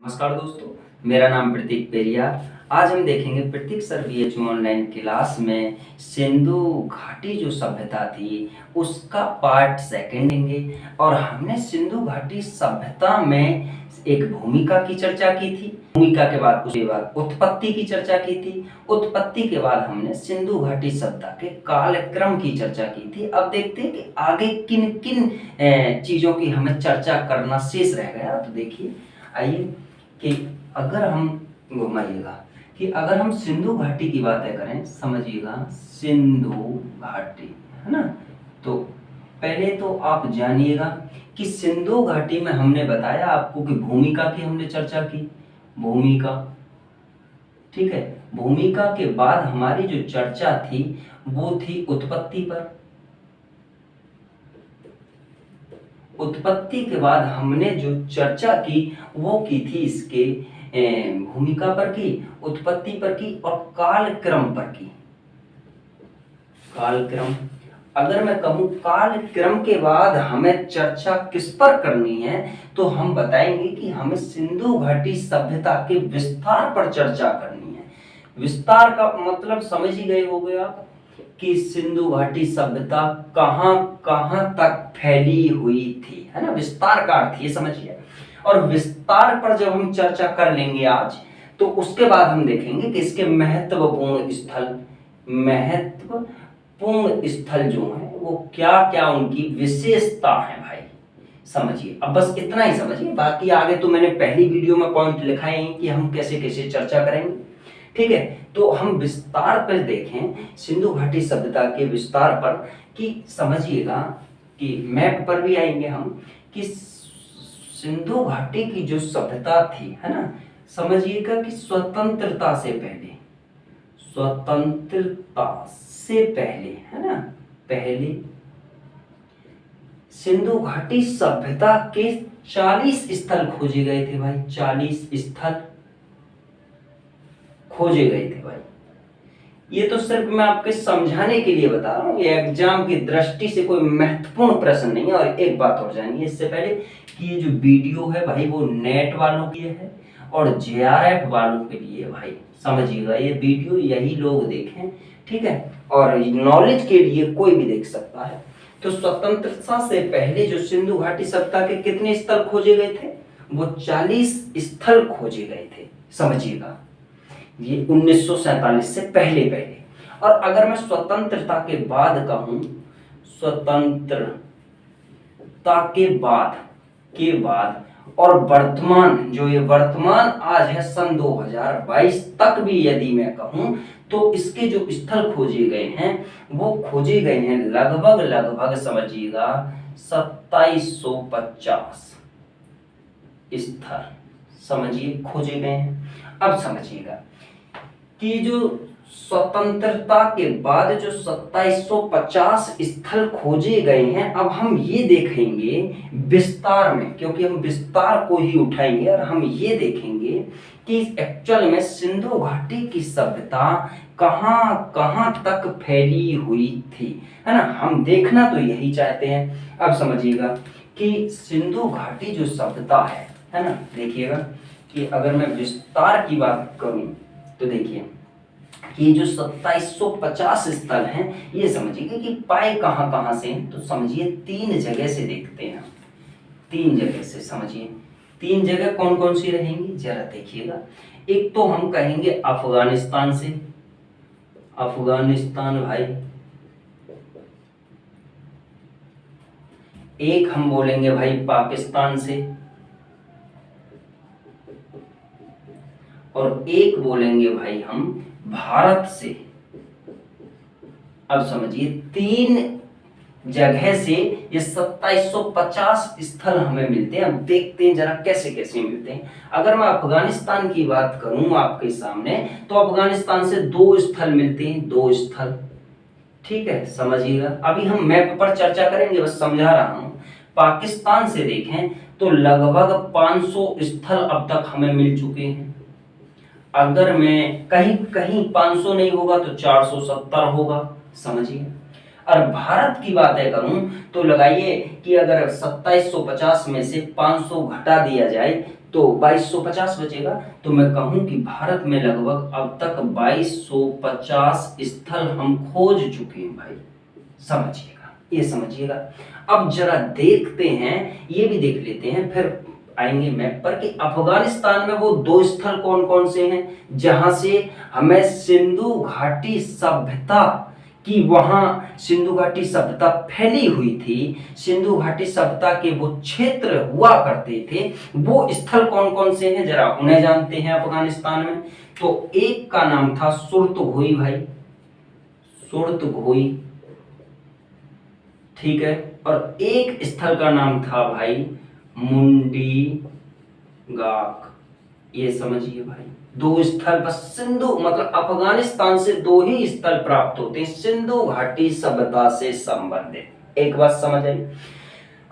नमस्कार दोस्तों, मेरा नाम प्रतीक पेरिया। आज हम देखेंगे प्रतीक सर बीएचयू ऑनलाइन क्लास में सिंधु घाटी जो सभ्यता थी उसका पार्ट सेकंड लेंगे। और हमने सिंधु घाटी सभ्यता में एक भूमिका की चर्चा की थी। भूमिका के बाद उसके बाद उत्पत्ति की चर्चा की थी। उत्पत्ति के बाद हमने सिंधु घाटी सभ्यता के कालक्रम की चर्चा की थी। अब देखते हैं कि आगे किन किन चीजों की हमें चर्चा करना शेष रह गया। तो देखिए, आइए कि अगर हम घुमाइएगा कि अगर हम सिंधु घाटी की बातें करें, समझिएगा सिंधु घाटी, है ना। तो पहले तो आप जानिएगा कि सिंधु घाटी में हमने बताया आपको कि भूमिका की हमने चर्चा की। भूमिका, ठीक है। भूमिका के बाद हमारी जो चर्चा थी वो थी उत्पत्ति पर। उत्पत्ति के बाद हमने जो चर्चा की वो की थी इसके भूमिका पर की, उत्पत्ति पर की और कालक्रम पर की। कालक्रम, अगर मैं कहूं कालक्रम के बाद हमें चर्चा किस पर करनी है तो हम बताएंगे कि हमें सिंधु घाटी सभ्यता के विस्तार पर चर्चा करनी है। विस्तार का मतलब समझ ही गए होंगे आप कि सिंधु घाटी सभ्यता कहां कहां तक फैली हुई थी, है ना। विस्तार का अर्थ ये समझिए। और विस्तार पर जब हम चर्चा कर लेंगे आज, तो उसके बाद हम देखेंगे कि इसके महत्वपूर्ण स्थल जो हैं वो क्या क्या उनकी विशेषता है भाई, समझिए। अब बस इतना ही समझिए, बाकी आगे तो मैंने पहली वीडियो में पॉइंट लिखाए हैं कि हम कैसे कैसे चर्चा करेंगे, ठीक है। तो हम विस्तार पर देखें, सिंधु घाटी सभ्यता के विस्तार पर, कि समझिएगा कि मैप पर भी आएंगे हम कि सिंधु घाटी की जो सभ्यता थी, है ना, समझिएगा कि स्वतंत्रता से पहले, है ना, पहले सिंधु घाटी सभ्यता के 40 स्थल खोजे गए थे भाई। 40 स्थल खोजे गए थे भाई। ये तो सिर्फ मैं आपके समझाने के लिए बता रहा हूँ, ये एग्जाम की दृष्टि से कोई महत्वपूर्ण प्रश्न नहीं है। और एक बात और जानिए इससे पहले कि ये जो वीडियो है भाई वो नेट वालों के लिए है और जेआरएफ वालों के लिए है भाई, समझिएगा। ये वीडियो यही लोग देखें, ठीक है, और नॉलेज के लिए कोई भी देख सकता है। तो स्वतंत्रता से पहले जो सिंधु घाटी सभ्यता के कितने स्थल खोजे गए थे, वो 40 स्थल खोजे गए थे, समझिएगा। ये 1947 से पहले। और अगर मैं स्वतंत्रता के बाद कहूं, स्वतंत्रता के बाद और वर्तमान, जो ये वर्तमान आज है सन 2022 तक भी यदि मैं कहूं, तो इसके जो स्थल खोजे गए हैं वो खोजे गए हैं लगभग समझिएगा 2750 स्थल, समझिए, खोजे गए हैं। अब समझिएगा कि जो स्वतंत्रता के बाद जो 2750 स्थल खोजे गए हैं, अब हम ये देखेंगे विस्तार में, क्योंकि हम विस्तार को ही उठाएंगे और हम ये देखेंगे कि एक्चुअल में सिंधु घाटी की सभ्यता कहां कहां तक फैली हुई थी, है ना। हम देखना तो यही चाहते हैं। अब समझिएगा कि सिंधु घाटी जो सभ्यता है ना, देखिएगा कि अगर मैं विस्तार की बात करूं तो देखिए कि जो 2750 स्थल हैं, ये समझिए कि पाए कहां कहां से, तो समझिए 3 जगह से देखते हैं। 3 जगह से समझिए, 3 जगह कौन कौन सी रहेंगी जरा देखिएगा। एक तो हम कहेंगे अफगानिस्तान से, अफगानिस्तान भाई। एक हम बोलेंगे भाई पाकिस्तान से, और एक बोलेंगे भाई हम भारत से। अब समझिए 3 जगह से ये 2750 स्थल हमें मिलते हैं। अब देखते हैं जरा कैसे कैसे मिलते हैं। अगर मैं अफगानिस्तान की बात करूं आपके सामने, तो अफगानिस्तान से 2 स्थल मिलते हैं, 2 स्थल, ठीक है, समझिएगा। अभी हम मैप पर चर्चा करेंगे, बस समझा रहा हूं। पाकिस्तान से देखें तो लगभग 500 स्थल अब तक हमें मिल चुके हैं। अगर मैं कहीं कहीं 500 नहीं होगा तो 470 होगा, समझिए। और भारत की बातें करूं तो लगाइए कि अगर 2750 में से 500 घटा दिया जाए तो 2250 बचेगा। तो मैं कहूं कि भारत में लगभग अब तक 2250 स्थल हम खोज चुके हैं भाई। समझिएगा, ये समझिएगा। अब जरा देखते हैं, ये भी देख लेते हैं, फिर आएंगे मैप पर कि अफगानिस्तान में वो 2 स्थल कौन कौन से हैं जहां से हमें सिंधु घाटी सभ्यता कि वहां सिंधु घाटी सभ्यता फैली हुई थी, सिंधु घाटी सभ्यता के वो क्षेत्र हुआ करते थे, वो स्थल कौन कौन से हैं जरा उन्हें जानते हैं अफगानिस्तान में। तो एक का नाम था सुर्तघोई भाई, सुर्तघोई, ठीक है। और एक स्थल का नाम था भाई मुंडी गाक। ये समझिए भाई, 2 स्थल बस सिंधु मतलब अफगानिस्तान से 2 ही स्थल प्राप्त होते हैं सिंधु घाटी सभ्यता से संबंधित। एक बात समझ आई।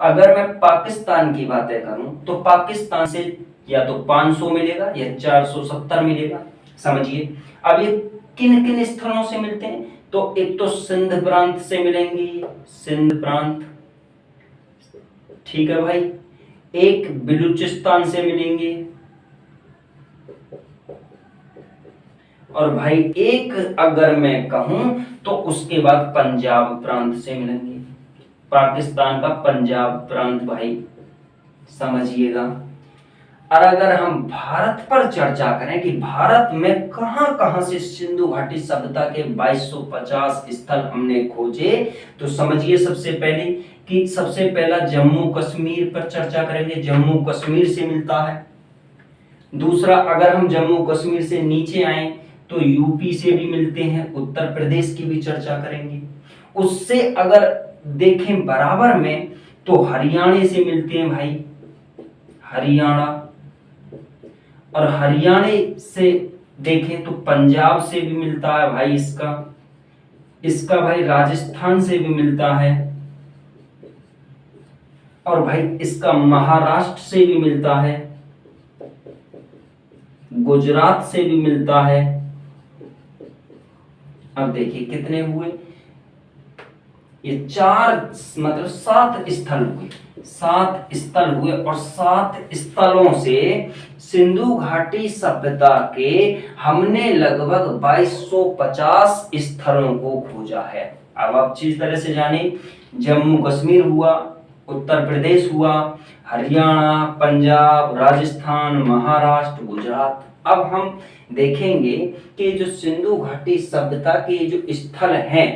अगर मैं पाकिस्तान की बातें करूं तो पाकिस्तान से या तो 500 मिलेगा या 470 मिलेगा। समझिए अब ये किन किन स्थलों से मिलते हैं, तो एक तो सिंध प्रांत से मिलेंगे, सिंध प्रांत, ठीक है भाई। एक बलूचिस्तान से मिलेंगे, और भाई एक अगर मैं कहूं तो उसके बाद पंजाब प्रांत से मिलेंगे, पाकिस्तान का पंजाब प्रांत भाई, समझिएगा। और अगर हम भारत पर चर्चा करें कि भारत में कहां कहां से सिंधु घाटी सभ्यता के 2250 स्थल हमने खोजे, तो समझिए सबसे पहले कि सबसे पहला जम्मू कश्मीर पर चर्चा करेंगे, जम्मू कश्मीर से मिलता है। दूसरा अगर हम जम्मू कश्मीर से नीचे आए तो यूपी से भी मिलते हैं, उत्तर प्रदेश की भी चर्चा करेंगे। उससे अगर देखें बराबर में तो हरियाणा से मिलते हैं भाई, हरियाणा। और हरियाणा से देखें तो पंजाब से भी मिलता है भाई, इसका भाई राजस्थान से भी मिलता है, और भाई इसका महाराष्ट्र से भी मिलता है, गुजरात से भी मिलता है। अब देखिए कितने हुए, ये 4 मतलब 7 स्थल हुए, 7 स्थल हुए, और 7 स्थलों से सिंधु घाटी सभ्यता के हमने लगभग 2250 स्थलों को खोजा है। अब आप अच्छी तरह से जाने, जम्मू कश्मीर हुआ, उत्तर प्रदेश हुआ, हरियाणा, पंजाब, राजस्थान, महाराष्ट्र, गुजरात। अब हम देखेंगे कि जो सिंधु घाटी सभ्यता के जो स्थल हैं,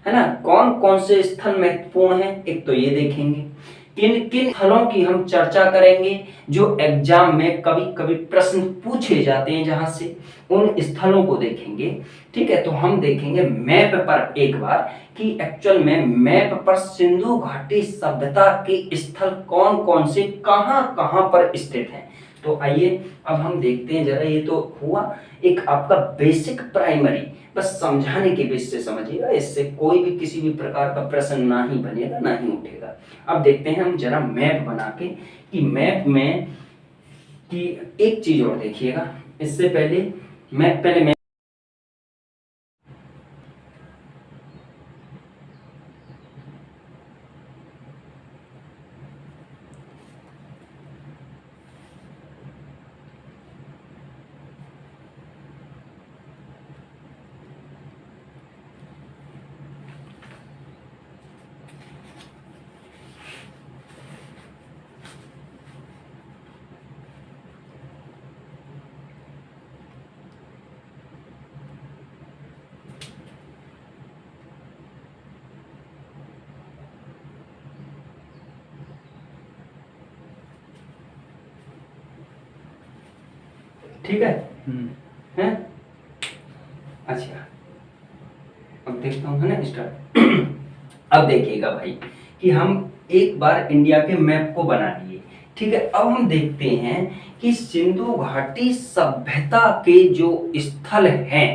है ना, कौन कौन से स्थल महत्वपूर्ण हैं, एक तो ये देखेंगे। किन किन स्थलों की हम चर्चा करेंगे जो एग्जाम में कभी कभी प्रश्न पूछे जाते हैं, जहां से उन स्थलों को देखेंगे। ठीक है, तो हम देखेंगे मैप पर एक बार कि एक्चुअल में मैप पर सिंधु घाटी सभ्यता के स्थल कौन कौन से कहां कहां पर स्थित हैं। तो आइए अब हम देखते हैं जरा। ये तो हुआ एक आपका बेसिक प्राइमरी, बस समझाने के बेस से समझिएगा, इससे कोई भी किसी भी प्रकार का प्रश्न ना ही बनेगा ना ही उठेगा। अब देखते हैं हम जरा मैप बना के कि मैप में कि एक चीज और देखिएगा, इससे पहले मैं ठीक है हैं? अच्छा अब देखता हूँ, है ना, स्टार्ट। अब देखिएगा भाई कि हम एक बार इंडिया के मैप को बना लिए। ठीक है, अब हम देखते हैं कि सिंधु घाटी सभ्यता के जो स्थल हैं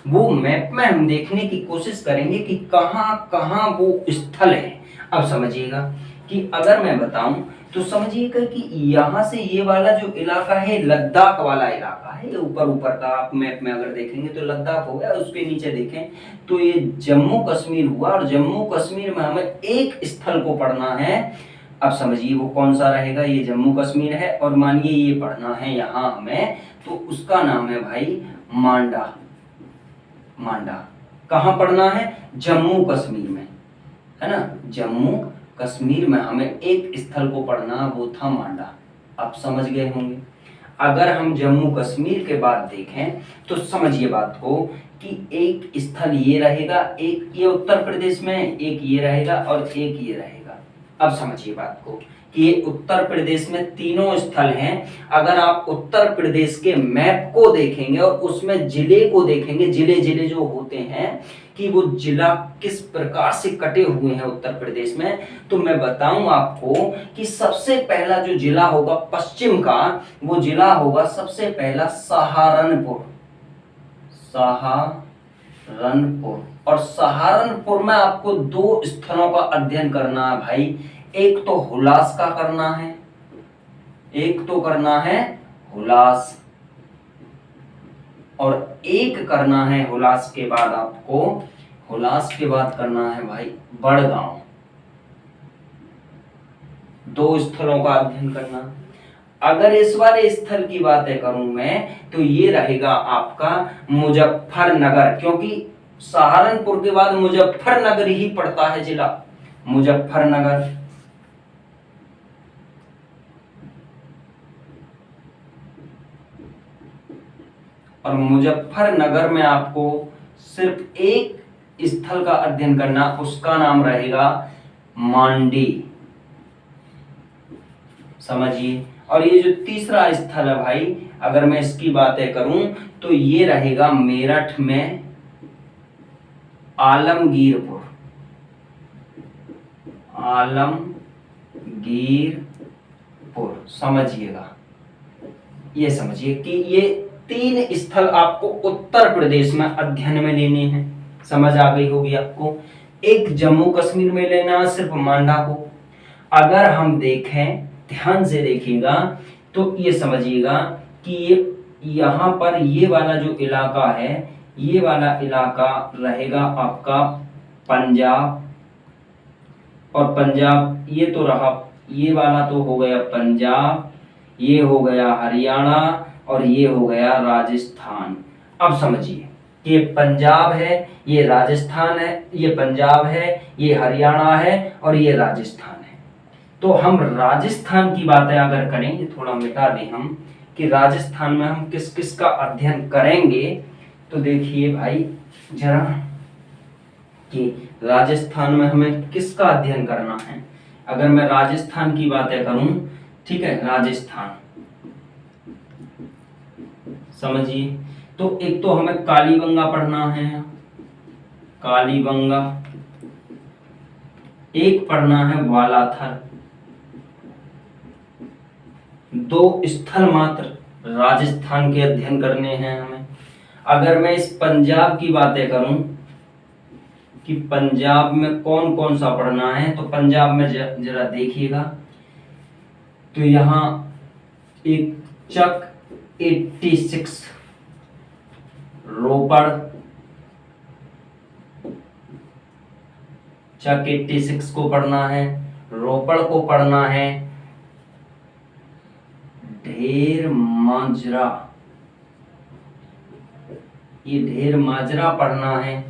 वो मैप में हम देखने की कोशिश करेंगे कि कहां कहां वो स्थल हैं। अब समझिएगा कि अगर मैं बताऊं तो समझिएगा कि यहाँ से ये वाला जो इलाका है लद्दाख वाला इलाका है, ये ऊपर ऊपर का आप मैप में अगर देखेंगे तो लद्दाख हो गया। उसके नीचे देखें तो ये जम्मू कश्मीर हुआ, और जम्मू कश्मीर में हमें एक स्थल को पढ़ना है अब समझिए वो कौन सा रहेगा, ये जम्मू कश्मीर है और मानिए ये पढ़ना है यहाँ हमें, तो उसका नाम है भाई मांडा। मांडा कहाँ पढ़ना है, जम्मू कश्मीर में, है ना, जम्मू कश्मीर में हमें एक स्थल को पढ़ना, वो था मांडा। आप समझ गए होंगे। अगर हम जम्मू कश्मीर के बाद देखें तो समझिए बात को कि एक स्थल ये रहेगा, एक ये उत्तर प्रदेश में, एक ये रहेगा और एक ये रहेगा। अब समझिए बात को कि ये उत्तर प्रदेश में तीनों स्थल हैं। अगर आप उत्तर प्रदेश के मैप को देखेंगे और उसमें जिले को देखेंगे, जिले जिले जो होते हैं कि वो जिला किस प्रकार से कटे हुए हैं उत्तर प्रदेश में, तो मैं बताऊं आपको कि सबसे पहला जो जिला होगा पश्चिम का, वो जिला होगा सबसे पहला सहारनपुर। सहारनपुर, और सहारनपुर में आपको दो स्थलों का अध्ययन करना है भाई। एक तो हुलास का करना है, एक तो करना है हुलास, और एक करना है हुलास के बाद आपको, हुलास के बाद करना है भाई बड़गांव। दो स्थलों का अध्ययन करना। अगर इस वाले स्थल की बातें करूं मैं, तो ये रहेगा आपका मुजफ्फरनगर, क्योंकि सहारनपुर के बाद मुजफ्फरनगर ही पड़ता है जिला, मुजफ्फरनगर। और मुजफ्फरनगर में आपको सिर्फ एक स्थल का अध्ययन करना, उसका नाम रहेगा मांडी। समझिए। और ये जो तीसरा स्थल है भाई, अगर मैं इसकी बातें करूं तो ये रहेगा मेरठ में आलमगीरपुर। आलमगीरपुर समझिएगा। ये समझिए कि ये तीन स्थल आपको उत्तर प्रदेश में अध्ययन में लेने हैं। समझ आ गई होगी आपको। एक जम्मू कश्मीर में लेना सिर्फ मांडा को। अगर हम देखें, ध्यान से देखिएगा, तो ये समझिएगा कि ये यहाँ पर ये वाला जो इलाका है, ये वाला इलाका रहेगा आपका पंजाब, और पंजाब ये तो रहा, ये वाला तो हो गया पंजाब, ये हो गया हरियाणा और ये हो गया राजस्थान। अब समझिए कि ये पंजाब है, ये राजस्थान है, ये पंजाब है, ये हरियाणा है और ये राजस्थान है। तो हम राजस्थान की बातें अगर करें, ये थोड़ा मिटा दें हम, कि राजस्थान में हम किस किस का अध्ययन करेंगे, तो देखिए भाई जरा कि राजस्थान में हमें किसका अध्ययन करना है। अगर मैं राजस्थान की बातें करूं, ठीक है, राजस्थान समझिए, तो एक तो हमें कालीबंगा पढ़ना है, कालीबंगा, एक पढ़ना है वालाथर। दो स्थल मात्र राजस्थान के अध्ययन करने हैं हमें। अगर मैं इस पंजाब की बातें करूं कि पंजाब में कौन कौन सा पढ़ना है, तो पंजाब में जरा देखिएगा, तो यहाँ एक चक 86 रोपड़, चक 86 को पढ़ना है, रोपड़ को पढ़ना है, ढेर माजरा, ये ढेर माजरा पढ़ना है।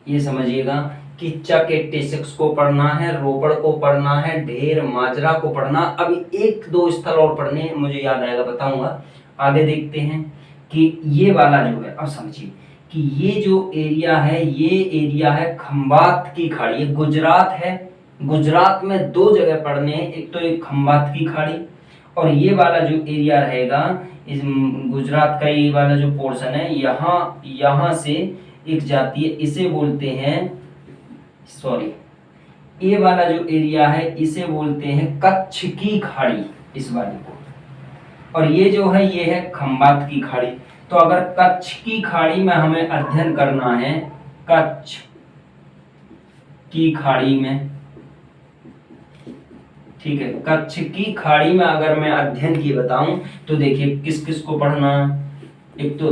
ये समझिएगा कि चक 86 को पढ़ना है, रोपड़ को पढ़ना है, ढेर माजरा को पढ़ना। अभी एक दो स्थल और पढ़ने मुझे याद आएगा, बताऊंगा। आगे देखते हैं कि ये वाला जो है, अब समझिए कि ये जो एरिया है, ये एरिया है खंबात की खाड़ी, ये गुजरात है। गुजरात में दो जगह पढ़ने हैं, एक तो एक खंबात की खाड़ी, और ये वाला जो एरिया रहेगा, इस गुजरात का ये वाला जो पोर्शन है, यहाँ से एक जाती है, इसे बोलते हैं, सॉरी, ये वाला जो एरिया है इसे बोलते हैं कच्छ की खाड़ी, इस वाले को। और ये जो है ये है खंबात की खाड़ी। तो अगर कच्छ की खाड़ी में हमें अध्ययन करना है, कच्छ की खाड़ी में, ठीक है, कच्छ की खाड़ी में अगर मैं अध्ययन की बताऊं, तो देखिए किस किस को पढ़ना है। एक तो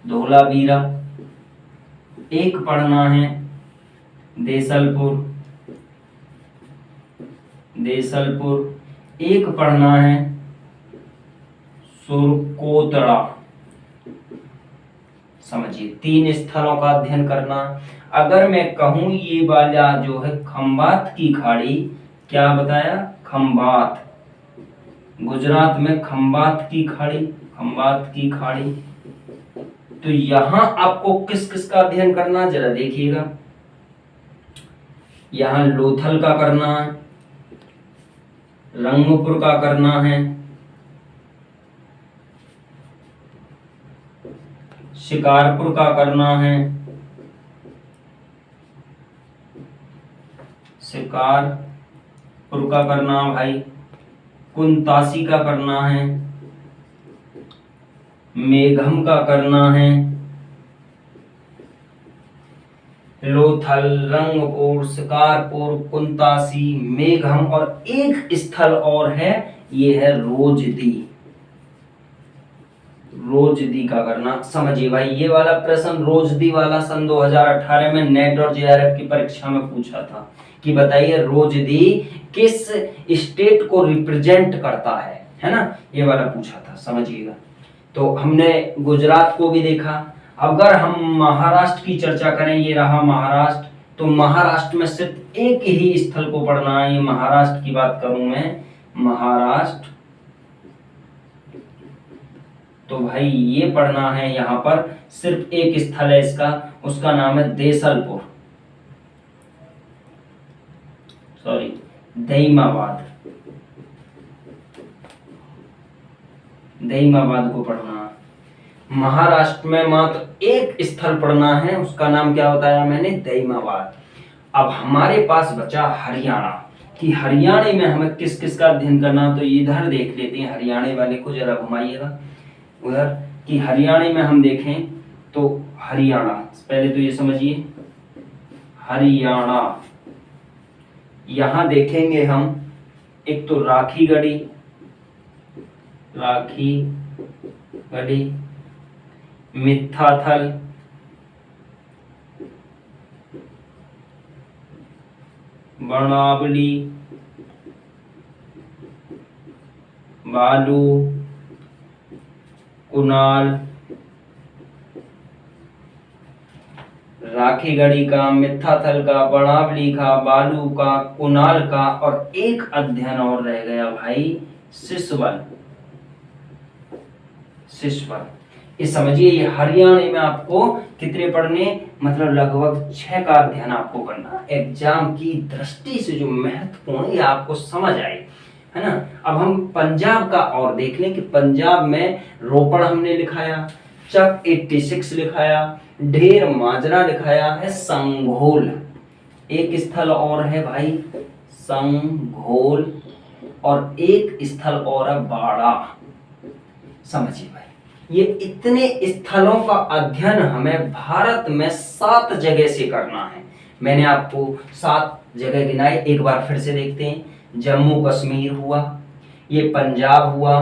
धोलावीरा, एक पढ़ना है देसलपुर, देसलपुर। एक पढ़ना है सुरकोतड़ा। समझिए, 3 स्थलों का अध्ययन करना। अगर मैं कहूं ये वाला जो है खंबात की खाड़ी, क्या बताया, खंबात, गुजरात में खंबात की खाड़ी, खंबात की खाड़ी। तो यहां आपको किस किस का अध्ययन करना, जरा देखिएगा। यहां लोथल का करना है, रंगपुर का करना है, शिकारपुर का करना है, शिकारपुर का करना भाई, कुंतासी का करना है, मेघम का करना है, लोथल, रंगपुर, शिकारपुर, कुंतासी, मेघम, और एक स्थल और है, ये है रोजदी। रोजदी का करना। समझिए भाई, ये वाला प्रश्न रोजदी वाला सन 2018 में नेट और जेआरएफ की परीक्षा में पूछा था कि बताइए रोजदी किस स्टेट को रिप्रेजेंट करता है ना, ये वाला पूछा था, समझिएगा। तो हमने गुजरात को भी देखा। अगर हम महाराष्ट्र की चर्चा करें, ये रहा महाराष्ट्र, तो महाराष्ट्र में सिर्फ एक ही स्थल को पढ़ना है। ये महाराष्ट्र की बात करूं मैं, महाराष्ट्र, तो भाई ये पढ़ना है, यहां पर सिर्फ एक स्थल है इसका, उसका नाम है देसलपुर, सॉरी दहीमाबाद, दहीमाबाद को पढ़ना। महाराष्ट्र में मात्र एक स्थल पढ़ना है, उसका नाम क्या बताया मैंने, दहीमाबाद। अब हमारे पास बचा हरियाणा, कि हरियाणा में हमें किस किस का अध्ययन करना, तो इधर देख लेते हैं, हरियाणा वाले को जरा घुमाइएगा उधर, कि हरियाणा में हम देखें तो हरियाणा, पहले तो ये समझिए हरियाणा, यहां देखेंगे हम, एक तो राखी गढ़ी, राखी गढ़ी, मिथ्याथल, बर्नावली, बालू, कुनाल, राखीगढ़ी का, मिथ्याथल का, बर्नावली का, बालू का, कुनाल का, और एक अध्ययन और रह गया भाई, सिसवन, सिसवन। ये समझिए, ये हरियाणा में आपको कितने पढ़ने, मतलब लगभग 6 का अध्ययन आपको करना। एग्जाम की दृष्टि से जो महत्वपूर्ण है आपको समझ आए, है ना। अब हम पंजाब का और देख लें कि पंजाब में रोपड़ हमने लिखाया, चक 86 लिखाया, ढेर माजरा लिखाया है, संघोल एक स्थल और है भाई, संघोल, और एक स्थल और है बाड़ा। समझिए भाई, ये इतने स्थलों का अध्ययन हमें भारत में 7 जगह से करना है। मैंने आपको 7 जगह गिनाए, एक बार फिर से देखते हैं। जम्मू कश्मीर हुआ, ये पंजाब हुआ,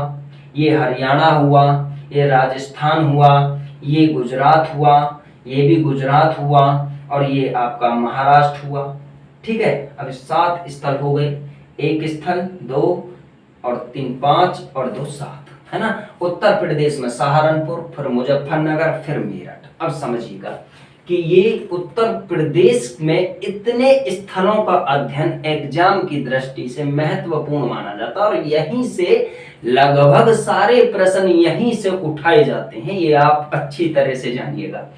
ये हरियाणा हुआ, ये राजस्थान हुआ, ये गुजरात हुआ, ये भी गुजरात हुआ, और ये आपका महाराष्ट्र हुआ। ठीक है, अब 7 स्थल हो गए, एक स्थल, 2 और 3 5 और 2 7, है ना। उत्तर प्रदेश में सहारनपुर, फिर मुजफ्फरनगर, फिर मेरठ। अब समझिएगा कि ये उत्तर प्रदेश में इतने स्थलों का अध्ययन एग्जाम की दृष्टि से महत्वपूर्ण माना जाता है, और यहीं से लगभग सारे प्रश्न यहीं से उठाए जाते हैं, ये आप अच्छी तरह से जानिएगा।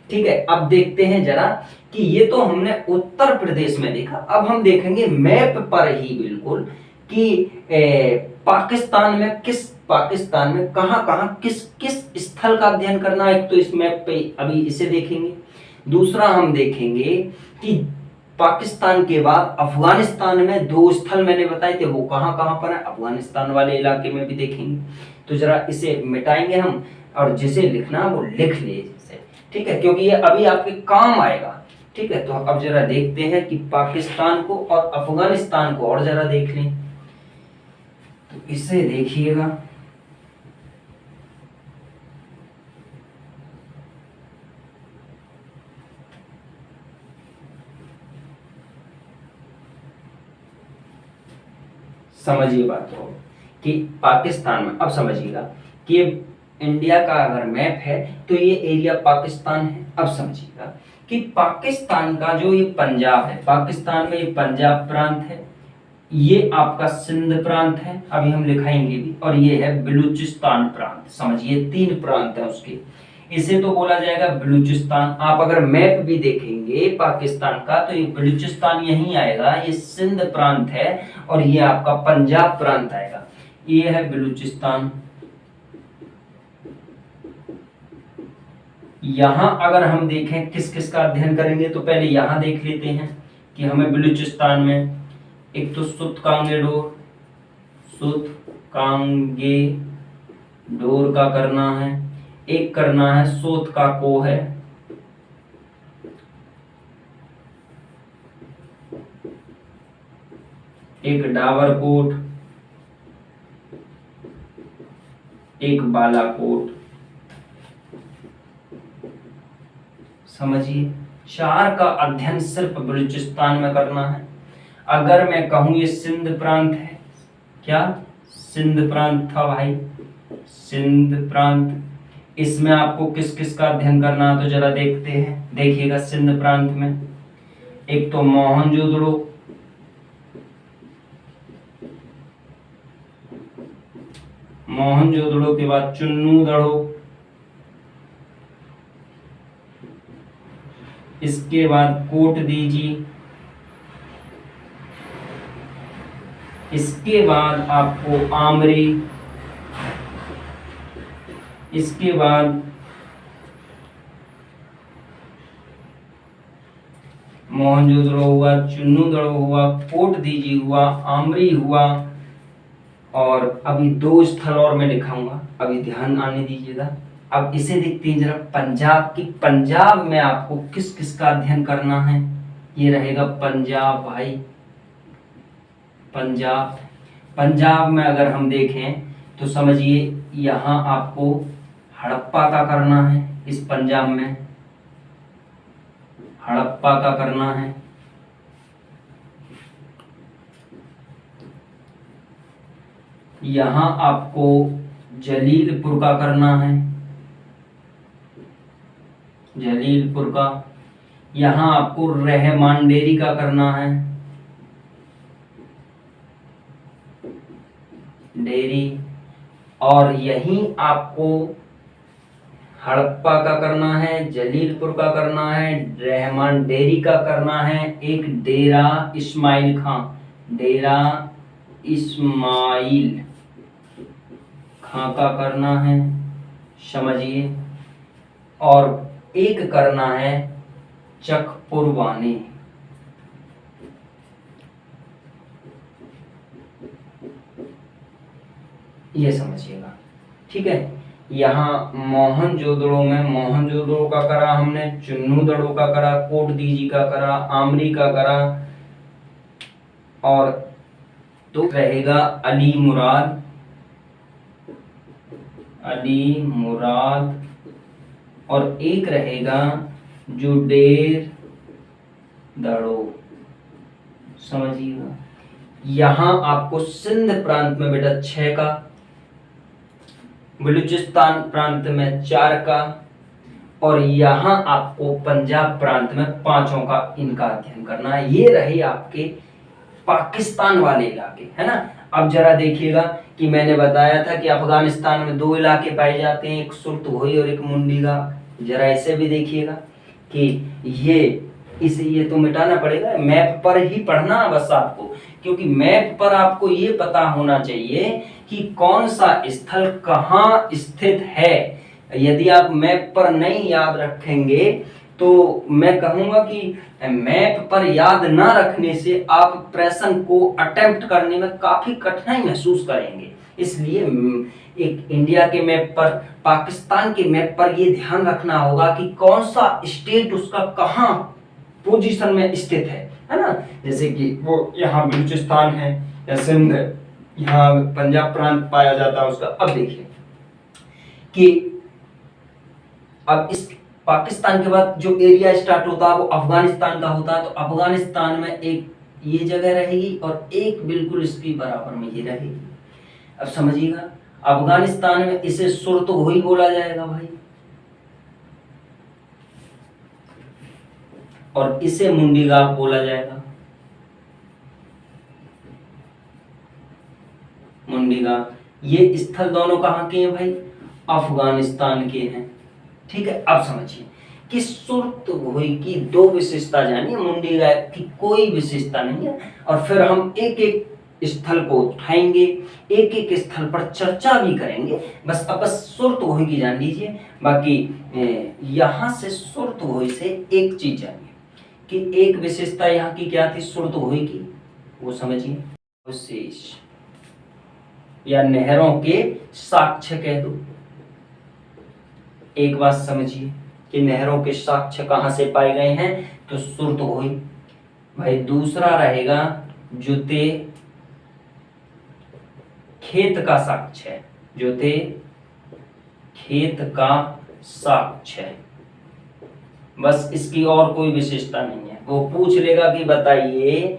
ठीक है, अब देखते हैं जरा कि ये तो हमने उत्तर प्रदेश में देखा, अब हम देखेंगे मैप पर ही बिल्कुल कि पाकिस्तान में कहां कहां किस किस स्थल का अध्ययन करना है। एक तो इस मैप पे अभी इसे देखेंगे, दूसरा हम देखेंगे कि पाकिस्तान के बाद अफगानिस्तान में 2 स्थल मैंने बताए थे, वो कहां कहां पर है, अफगानिस्तान वाले इलाके में भी देखेंगे। तो जरा इसे मिटाएंगे हम, और जिसे लिखना वो लिख ले इसे, ठीक है, क्योंकि ये अभी आपके काम आएगा। ठीक है, तो अब जरा देखते हैं कि पाकिस्तान को और अफगानिस्तान को और जरा देख लें, तो इसे देखिएगा। समझिए बात को कि पाकिस्तान में, अब समझिएगा कि इंडिया का अगर मैप है तो ये एरिया पाकिस्तान है। अब समझिएगा कि पाकिस्तान का जो ये पंजाब है, पाकिस्तान में ये पंजाब प्रांत है, ये आपका सिंध प्रांत है, अभी हम लिखाएंगे भी, और ये है बलूचिस्तान प्रांत। समझिए 3 प्रांत है उसके, इसे तो बोला जाएगा बलूचिस्तान। आप अगर मैप भी देखेंगे पाकिस्तान का तो ये बलूचिस्तान यहीं आएगा, ये सिंध प्रांत है, और ये आपका पंजाब प्रांत आएगा, ये है बलूचिस्तान। यहां अगर हम देखें किस किस का अध्ययन करेंगे तो पहले यहां देख लेते हैं कि हमें बलूचिस्तान में एक तो सुतकांगे डोर का करना है, एक करना है सोत का को है, एक डावरकोट, एक बालाकोट। समझिए 4 का अध्ययन सिर्फ बलूचिस्तान में करना है। अगर मैं कहूं ये सिंध प्रांत है, क्या सिंध प्रांत था भाई, सिंध प्रांत, इसमें आपको किस किस का अध्ययन करना है तो जरा देखते हैं। देखिएगा सिंध प्रांत में एक तो मोहनजोदड़ो, मोहनजोदड़ो के बाद चुन्नूदड़ो, इसके बाद कोटदीजी, इसके बाद आपको आमरी, इसके बाद मोहनजोदड़ो हुआ, चुन्नूदड़ो हुआ, कोटदीजी हुआ, आमरी हुआ, और अभी 2 स्थल और मैं लिखाऊंगा, अभी ध्यान आने दीजिएगा। अब इसे देखते हैं जरा पंजाब की, पंजाब में आपको किस किस का अध्ययन करना है। ये रहेगा पंजाब भाई, पंजाब। पंजाब में अगर हम देखें तो समझिए यहाँ आपको हड़प्पा का करना है, इस पंजाब में हड़प्पा का करना है, यहाँ आपको जलीलपुर का करना है, जलीलपुर का, यहाँ आपको रहमानडेरी का करना है, डेरी, और यहीं आपको हड़प्पा का करना है, जलीलपुर का करना है, रहमान डेरी का करना है, एक डेरा इस्माइल खां, डेरा इस्माइल खां का करना है, समझिए, और एक करना है चकपुरवानी। ये समझिएगा, ठीक है। यहाँ मोहनजोदड़ो में मोहनजोदड़ो का करा हमने, चुन्नूदड़ो का करा, कोटदीजी का करा, आमरी का करा, और तो रहेगा अली मुराद, अली मुराद, और एक रहेगा जुडेर दड़ो। समझिएगा यहां आपको सिंध प्रांत में बेटा 6 का, बलूचिस्तान प्रांत में 4 का, और यहां आपको पंजाब प्रांत में 5 का इनका अध्ययन करना है। ये रहे आपके पाकिस्तान वाले इलाके, है ना। अब जरा देखिएगा कि मैंने बताया था कि अफगानिस्तान में 2 इलाके पाए जाते हैं, एक सुरतगोई और एक मुंडीगाह। जरा इसे भी देखिएगा कि ये तो मिटाना पड़ेगा, मैप पर ही पढ़ना है बस आपको, क्योंकि मैप पर आपको ये पता होना चाहिए कि कौन सा स्थल कहाँ स्थित है। यदि आप मैप पर नहीं याद रखेंगे तो मैं कहूंगा कि मैप पर याद ना रखने से आप प्रश्न को अटेम्प्ट करने में काफी कठिनाई महसूस करेंगे। इसलिए एक इंडिया के मैप पर, पाकिस्तान के मैप पर ये ध्यान रखना होगा कि कौन सा स्टेट उसका कहाँ पोजीशन में स्थित है ना। जैसे कि वो यहाँ बलूचिस्तान है या सिंध, यहाँ पंजाब प्रांत पाया जाता है उसका। अब देखिए कि अब इस पाकिस्तान के बाद जो एरिया स्टार्ट होता है वो अफगानिस्तान का होता है। तो अफगानिस्तान में एक ये जगह रहेगी और एक बिल्कुल इसकी बराबर में ये रहेगी। अब समझिएगा, अफगानिस्तान में इसे सुरतगोई बोला जाएगा भाई, और इसे मुंडीगाह बोला जाएगा, मुंडीगाह। ये स्थल दोनों कहाँ के हैं भाई? अफगानिस्तान के हैं। ठीक है, अब समझिए कि सुरतगोई की दो विशेषता जानिए, मुंडीगाह की कोई विशेषता नहीं है। और फिर हम एक एक स्थल को उठाएंगे, एक एक स्थल पर चर्चा भी करेंगे। बस सुरतगोई की जान लीजिए। बाकी यहाँ से सुरतगोई से एक चीज जानिए कि एक विशेषता यहाँ की क्या थी सुरतगोई की, वो समझिए। विशेष या नहरों के साक्ष्य कह दो। एक बात समझिए कि नहरों के साक्ष्य कहां से पाए गए हैं, तो सुरतगोई भाई। दूसरा रहेगा जुते खेत का साक्ष्य, जुते खेत का साक्ष्य। बस इसकी और कोई विशेषता नहीं है। वो पूछ लेगा कि बताइए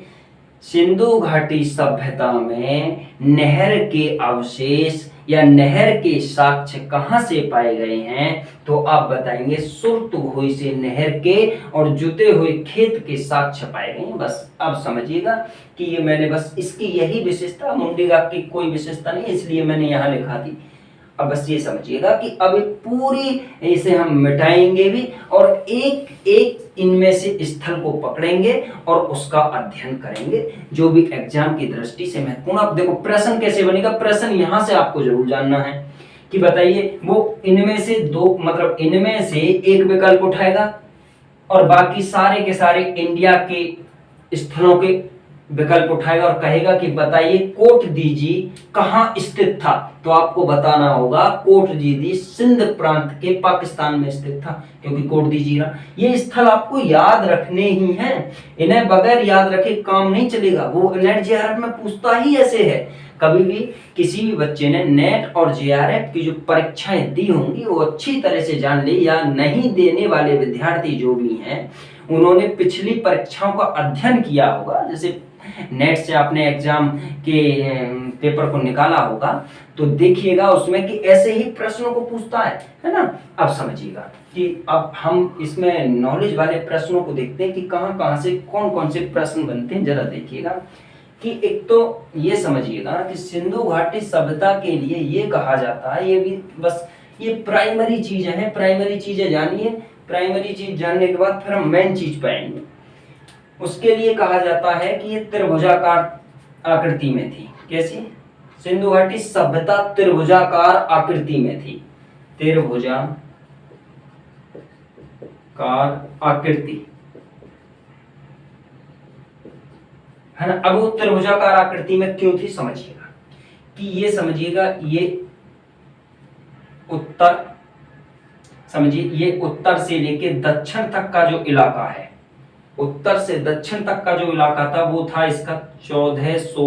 सिंधु घाटी सभ्यता में नहर के अवशेष या नहर के साक्ष्य कहां से पाए गए हैं, तो आप बताएंगे सुरतगोई से नहर के और जुते हुए खेत के साक्ष्य पाए गए हैं। बस अब समझिएगा कि ये मैंने बस इसकी यही विशेषता, मुंडीगाह की कोई विशेषता नहीं, इसलिए मैंने यहाँ लिखा थी। अब बस ये समझिएगा कि अब पूरी इसे हम मिटाएंगे भी और एक एक इनमें से स्थल को पकड़ेंगे और उसका अध्ययन करेंगे, जो भी एग्जाम की दृष्टि से महत्वपूर्ण। अब देखो प्रश्न कैसे बनेगा, प्रश्न यहां से आपको जरूर जानना है कि बताइए वो इनमें से दो, मतलब इनमें से एक विकल्प उठाएगा और बाकी सारे के सारे इंडिया के स्थलों के विकल्प उठाएगा और कहेगा कि बताइए कोट दीजी कहां स्थित था। तो आपको बताना होगा कोट दीजी सिंध प्रांत के पाकिस्तान में स्थित था, क्योंकि कोट दीजीरा ये स्थल आपको याद रखने ही हैं। इन्हें बगैर याद रखे काम नहीं चलेगा। वो नेट जेआरएफ में पूछता ही ऐसे है। कभी भी किसी भी बच्चे ने नेट और जेआरएफ की जो परीक्षाएं दी होंगी वो अच्छी तरह से जान ली, या नहीं देने वाले विद्यार्थी जो भी हैं उन्होंने पिछली परीक्षाओं का अध्ययन किया होगा। जैसे नेट से आपने एग्जाम के पेपर को निकाला होगा तो देखिएगा उसमें कि ऐसे ही प्रश्नों को पूछता है ना। अब समझिएगा कि अब हम इसमें नॉलेज वाले प्रश्नों को देखते हैं कि कहां से कौन कौन से प्रश्न बनते हैं। जरा देखिएगा कि एक तो ये समझिएगा कि सिंधु घाटी सभ्यता के लिए ये कहा जाता है, ये भी बस ये प्राइमरी चीजें हैं, प्राइमरी चीजें जानिए। प्राइमरी चीज जानने के बाद फिर हम मेन चीज पे आएंगे। उसके लिए कहा जाता है कि ये त्रिभुजाकार आकृति में थी। कैसी? सिंधु घाटी सभ्यता त्रिभुजाकार आकृति में थी, त्रिभुजाकार आकृति है ना। अब वो त्रिभुजाकार आकृति में क्यों थी समझिएगा कि ये समझिएगा ये उत्तर, समझिए ये उत्तर से लेके दक्षिण तक का जो इलाका है, उत्तर से दक्षिण तक का जो इलाका था वो था इसका 1400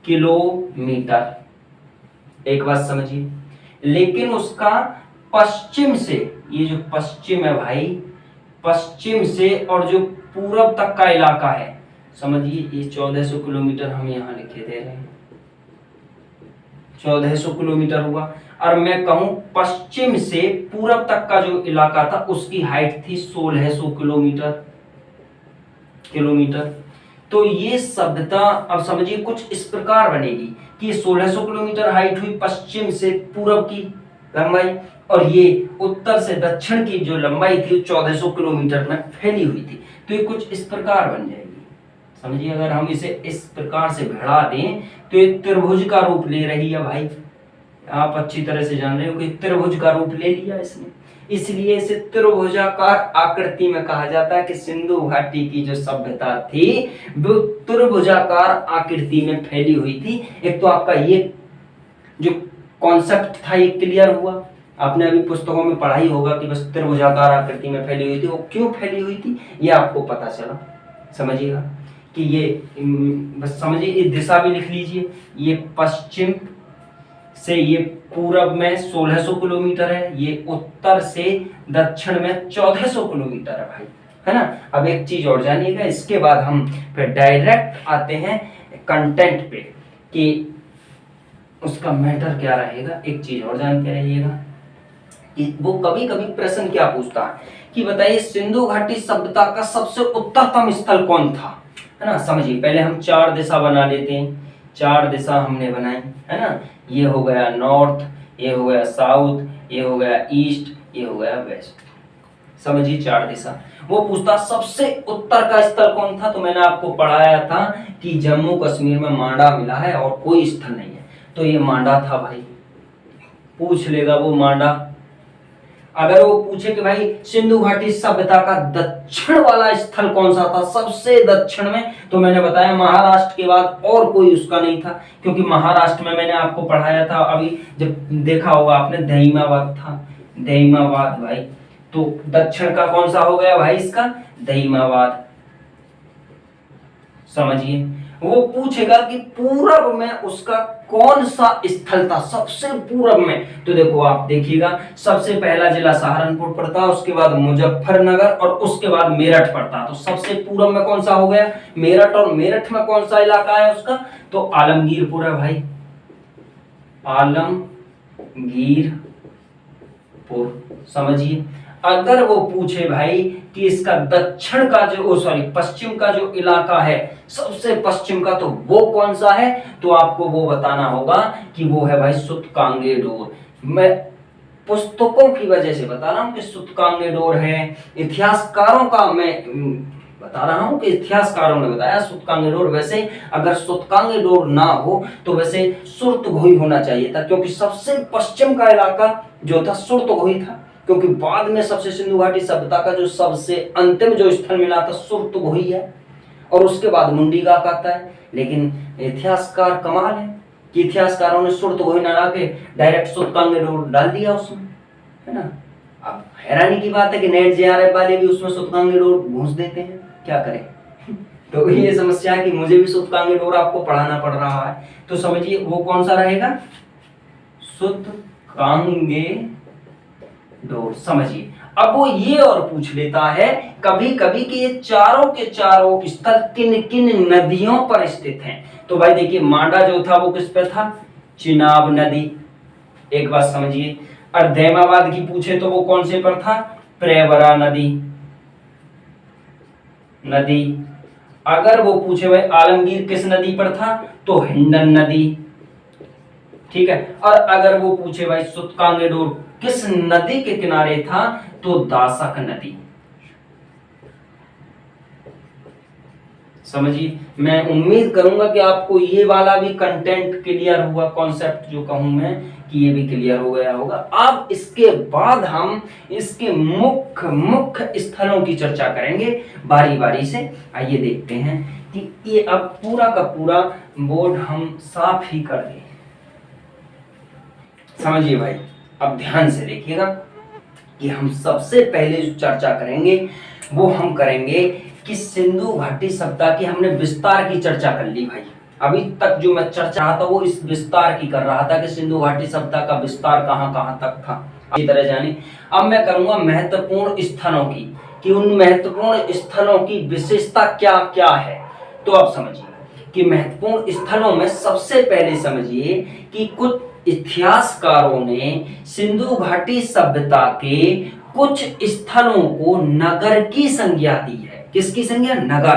किलोमीटर। एक बात समझिए, लेकिन उसका पश्चिम से, ये जो पश्चिम है भाई, पश्चिम से और जो पूरब तक का इलाका है, समझिए ये 1400 किलोमीटर हम यहाँ लिखे दे रहे हैं, 1400 किलोमीटर हुआ। और मैं कहूं पश्चिम से पूरब तक का जो इलाका था उसकी हाइट थी 1600 किलोमीटर। तो ये सभ्यता अब समझिए कुछ इस प्रकार बनेगी कि 1600 किलोमीटर हाइट हुई पश्चिम से पूरब की लंबाई, और ये उत्तर से दक्षिण की जो लंबाई थी 1400 किलोमीटर में फैली हुई थी। तो ये कुछ इस प्रकार बन जाएगी। समझिए अगर हम इसे इस प्रकार से बढ़ा दें तो ये त्रिभुज का रूप ले रही है भाई। आप अच्छी तरह से जान रहे हो कि त्रिभुज का रूप ले लिया इसने, इसलिए इसे त्रिभुजाकार आकृति में कहा जाता है कि सिंधु घाटी की जो सभ्यता थी वो त्रिभुजाकार आकृति में फैली हुई थी। एक तो आपका ये जो कॉन्सेप्ट था ये क्लियर हुआ। आपने अभी पुस्तकों में पढ़ा ही होगा कि बस त्रिभुजाकार आकृति में फैली हुई थी। वो क्यों फैली हुई थी ये आपको पता चला। समझिएगा कि ये बस समझिए, ये दिशा भी लिख लीजिए। ये पश्चिम से ये पूरब में 1600 किलोमीटर है, ये उत्तर से दक्षिण में 1400 किलोमीटर है भाई। है ना। अब एक चीज और जानिएगा, इसके बाद हम फिर डायरेक्ट आते हैं कंटेंट पे कि उसका मैटर क्या रहेगा। एक चीज और जानते रहिएगा कि वो कभी कभी प्रश्न क्या पूछता है कि बताइए सिंधु घाटी सभ्यता का सबसे उत्तरतम स्थल कौन था, है ना। समझिए, पहले हम 4 दिशा बना लेते हैं। 4 दिशा हमने बनाई, है ना। ये हो गया नॉर्थ, ये हो गया साउथ, ये हो गया ईस्ट, ये हो गया वेस्ट। समझिए 4 दिशा। वो पूछता सबसे उत्तर का स्थल कौन था, तो मैंने आपको पढ़ाया था कि जम्मू कश्मीर में मांडा मिला है और कोई स्थल नहीं है, तो ये मांडा था भाई। पूछ लेगा वो मांडा। अगर वो पूछे कि भाई सिंधु घाटी सभ्यता का दक्षिण वाला स्थल कौन सा था, सबसे दक्षिण में, तो मैंने बताया महाराष्ट्र के बाद और कोई उसका नहीं था, क्योंकि महाराष्ट्र में मैंने आपको पढ़ाया था अभी जब देखा होगा आपने, दहीमाबाद था। दहीमाबाद भाई, तो दक्षिण का कौन सा हो गया भाई इसका, दहीमाबाद। समझिए, वो पूछेगा कि पूरब में उसका कौन सा स्थल था, सबसे पूरब में। तो देखो आप देखिएगा, सबसे पहला जिला सहारनपुर पड़ता, उसके बाद मुजफ्फरनगर और उसके बाद मेरठ पड़ता। तो सबसे पूरब में कौन सा हो गया, मेरठ। और मेरठ में कौन सा इलाका है उसका, तो आलमगीरपुर है भाई, आलमगीरपुर। समझिए, अगर वो पूछे भाई कि इसका दक्षिण का जो पश्चिम का जो इलाका है, सबसे पश्चिम का, तो वो कौन सा है, तो आपको वो बताना होगा कि वो है भाई सूतकांगेडोर। मैं पुस्तकों की वजह से बता रहा हूं कि सूतकांगेडोर है। इतिहासकारों का मैं बता रहा हूं कि इतिहासकारों ने बताया सूतकांगेडोर। वैसे अगर सूतकांगेडोर ना हो तो वैसे सुरतगोई होना चाहिए था, क्योंकि सबसे पश्चिम का इलाका जो था सुरतगोई था, क्योंकि बाद में सबसे सिंधु घाटी सभ्यता का जो सबसे अंतिम जो स्थल मिला था सुरतगोई है, और उसके बाद मुंडीगाक आता है। लेकिन इतिहासकार कमाल है कि इतिहासकारों ने सुरतगोई ना लाके डायरेक्ट सूतकांगेडोर डाल दिया उसमें, है ना। अब हैरानी की बात है कि नेट जेआरएफ वाले भी उसमें सूतकांगेडोर घूस देते हैं, क्या करें। तो ये समस्या है कि मुझे भी सूतकांगेडोर आपको पढ़ाना पड़ रहा है। तो समझिए वो कौन सा रहेगा, सूतकांगेडोर। समझिए, अब वो ये और पूछ लेता है कभी कभी कि ये चारों के चारों स्थल किन किन नदियों पर स्थित हैं। तो भाई देखिए, मांडा जो था वो किस पे था, चिनाब नदी। एक बात समझिए, और दैमाबाद की पूछे तो वो कौन से पर था, प्रेवरा नदी। अगर वो पूछे भाई आलमगीर किस नदी पर था, तो हिंडन नदी। ठीक है। और अगर वो पूछे भाई सूतकांगेडोर किस नदी के किनारे था, तो दासक नदी। समझिए, मैं उम्मीद करूंगा कि आपको ये वाला भी कंटेंट क्लियर हुआ, कॉन्सेप्ट जो कहूं मैं कि ये भी क्लियर हो गया होगा। अब इसके बाद हम इसके मुख्य मुख्य स्थलों की चर्चा करेंगे बारी बारी से। आइए देखते हैं कि ये अब पूरा का पूरा बोर्ड हम साफ ही कर दें। समझिए भाई, अब ध्यान से देखिएगा कि हम सबसे पहले जो चर्चा करेंगे वो हम करेंगे कि सिंधु घाटी सभ्यता की हमने विस्तार की चर्चा कर ली भाई। अभी तक जो मैं चर्चा रहा था वो इस विस्तार की कर रहा था कि सिंधु घाटी सभ्यता का विस्तार कहां कहां तक था, इसी तरह जाने। अब मैं करूंगा महत्वपूर्ण स्थलों की, कि उन महत्वपूर्ण स्थलों की विशेषता क्या क्या है। तो आप समझिए कि महत्वपूर्ण स्थलों में सबसे पहले समझिए कि कुछ इतिहासकारों ने सिंधु घाटी सभ्यता के कुछ स्थलों को नगर की संज्ञा दी है। किसकी संज्ञा, नगर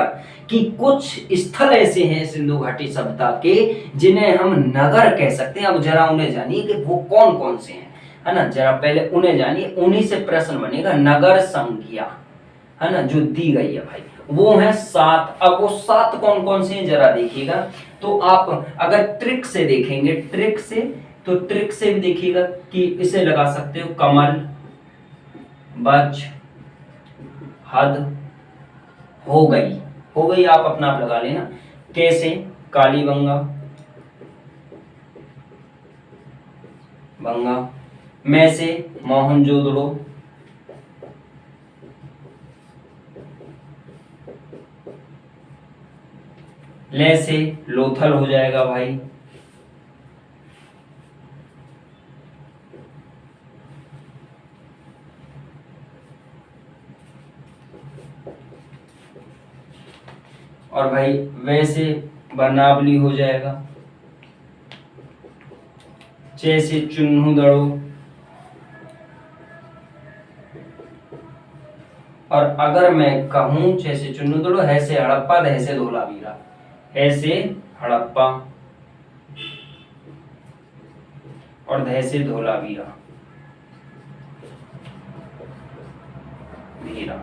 की। कुछ स्थल ऐसे हैं सिंधु घाटी सभ्यता के जिन्हें हम नगर कह सकते हैं। अब जरा उन्हें जानिए कि वो कौन कौन से हैं, है ना। जरा पहले उन्हें जानिए, उन्हीं से प्रश्न बनेगा। नगर संज्ञा, है ना, जो दी गई है भाई, वो है 7। अब वो 7 कौन कौन से हैं जरा देखिएगा। तो आप अगर ट्रिक से देखेंगे, ट्रिक से भी देखिएगा कि इसे लगा सकते हो, कमल, बज, हद, हो गई, आप अपना आप लगा लेना। कैसे, कालीबंगा, में से मोहनजोदड़ो, ले से लोथल हो जाएगा भाई। और भाई वैसे बनावली हो जाएगा, जैसे चुन्नू दड़ो, और अगर मैं कहूं जैसे चुन्नू दड़ो, हैसे हड़प्पा, धैसे धोलावीरा, हैसे हड़प्पा और धैसे धोलावीरा वीरा।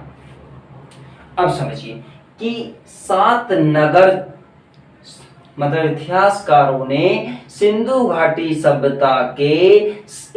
अब समझिए कि 7 नगर, मतलब इतिहासकारों ने सिंधु घाटी सभ्यता के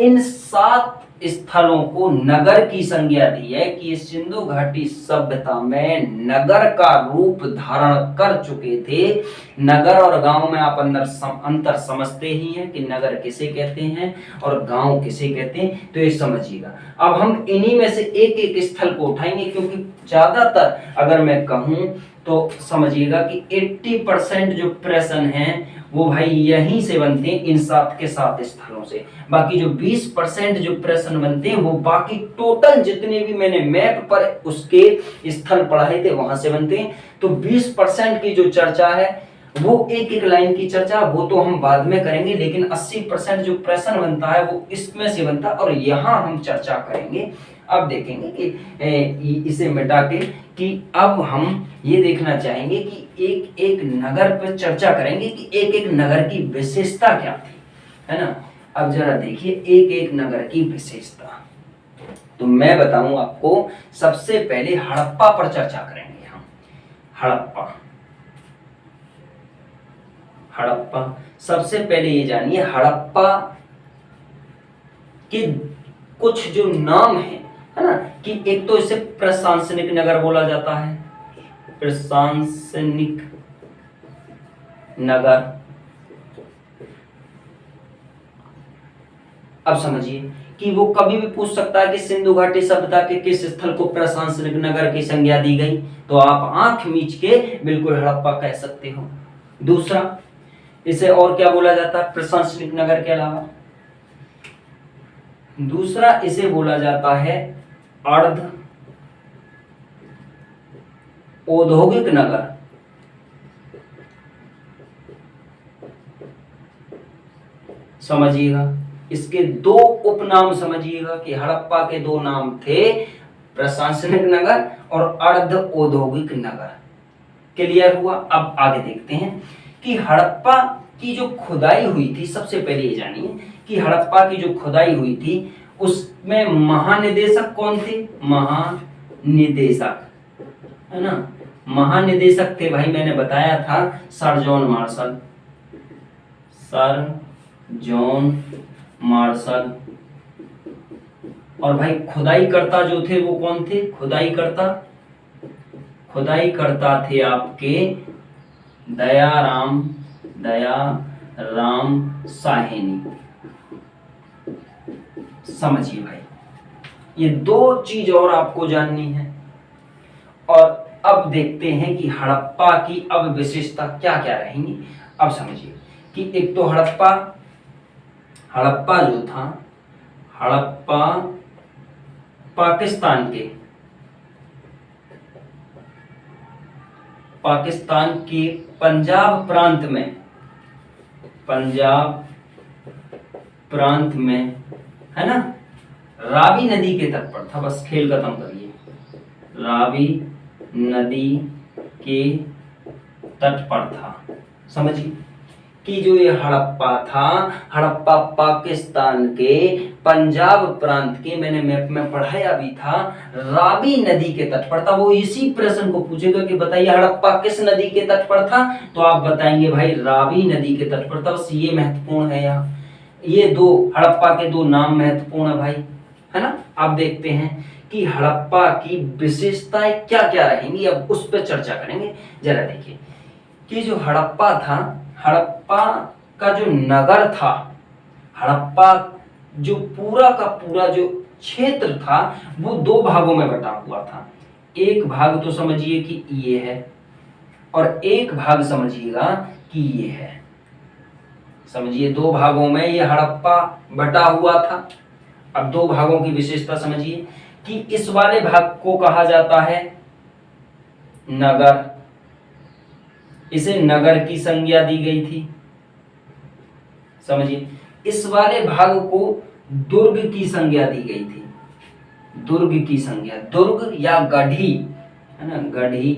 इन 7 स्थलों को नगर की संज्ञा दी है कि ये सिंधु घाटी सभ्यता में नगर का रूप धारण कर चुके थे। नगर और गांव में आप अंतर समझते ही हैं कि नगर किसे कहते हैं और गांव किसे कहते हैं, तो ये समझिएगा। अब हम इन्हीं में से एक एक स्थल को उठाएंगे, क्योंकि ज्यादातर अगर मैं कहूं तो समझिएगा कि 80% जो प्रश्न हैं वो भाई यहीं से बनते हैं, इन 7 के 7 स्थलों से। बाकी जो 20% जो प्रश्न बनते हैं वो बाकी टोटल जितने भी मैंने मैप पर उसके स्थल पढ़ाए थे वहां से बनते हैं। तो 20% की जो चर्चा है वो एक एक लाइन की चर्चा, वो तो हम बाद में करेंगे, लेकिन 80% जो प्रश्न बनता है वो इसमें से बनता है और यहाँ हम चर्चा करेंगे। अब देखेंगे कि इसे मिटा के कि अब हम ये देखना चाहेंगे कि एक एक नगर पर चर्चा करेंगे कि एक एक नगर की विशेषता क्या थी, है ना। अब जरा देखिए एक एक नगर की विशेषता, तो मैं बताऊं आपको। सबसे पहले हड़प्पा पर चर्चा करेंगे हम। हड़प्पा सबसे पहले ये जानिए हड़प्पा के कुछ जो नाम है ना, कि एक तो इसे प्रशासनिक नगर बोला जाता है, प्रशासनिक नगर। अब समझिए कि वो कभी भी पूछ सकता है कि सिंधु घाटी सभ्यता के किस स्थल को प्रशासनिक नगर की संज्ञा दी गई, तो आप आंख मीच के बिल्कुल हड़प्पा कह सकते हो। दूसरा, इसे और क्या बोला जाता है प्रशासनिक नगर के अलावा? दूसरा इसे बोला जाता है अर्ध औद्योगिक नगर। समझिएगा, इसके 2 उपनाम समझिएगा कि हड़प्पा के 2 नाम थे, प्रशासनिक नगर और अर्ध औद्योगिक नगर। क्लियर हुआ? अब आगे देखते हैं कि हड़प्पा की जो खुदाई हुई थी, सबसे पहले ये जानिए कि हड़प्पा की जो खुदाई हुई थी उसमें महानिदेशक कौन थे? महानिदेशक, है ना। महानिदेशक थे भाई, मैंने बताया था sir John Marshall. Sir John Marshall. और भाई खुदाई करता जो थे वो कौन थे? खुदाई करता थे आपके दयाराम साहनी। समझिए भाई, ये 2 चीज और आपको जाननी है। और अब देखते हैं कि हड़प्पा की अब विशेषता क्या क्या रहेंगी। अब समझिए कि एक तो हड़प्पा जो था, हड़प्पा पाकिस्तान के पंजाब प्रांत में, है ना, रावी नदी के तट पर था। बस खेल खत्म करिए, रावी नदी के तट पर था। समझिए कि जो ये हड़प्पा था, हड़प्पा पाकिस्तान के पंजाब प्रांत के, मैंने मैप में पढ़ाया भी था, रावी नदी के तट पर था। वो इसी प्रश्न को पूछेगा कि बताइए हड़प्पा किस नदी के तट पर था, तो आप बताएंगे भाई रावी नदी के तट पर था। बस ये महत्वपूर्ण है, यहाँ ये 2 हड़प्पा के 2 नाम महत्वपूर्ण है भाई, है ना। आप देखते हैं कि हड़प्पा की विशेषताएं क्या क्या रहेंगी, अब उस पर चर्चा करेंगे। जरा देखिए कि जो हड़प्पा था, हड़प्पा का जो नगर था, हड़प्पा जो पूरा का पूरा जो क्षेत्र था वो 2 भागों में बटा हुआ था। एक भाग तो समझिए कि ये है और एक भाग समझिएगा कि ये है। समझिए 2 भागों में ये हड़प्पा बटा हुआ था। अब 2 भागों की विशेषता समझिए कि इस वाले भाग को कहा जाता है नगर इसे नगर की संज्ञा दी गई थी। समझिए, इस वाले भाग को दुर्ग की संज्ञा दी गई थी। दुर्ग की संज्ञा, दुर्ग या गढ़ी, है ना, गढ़ी।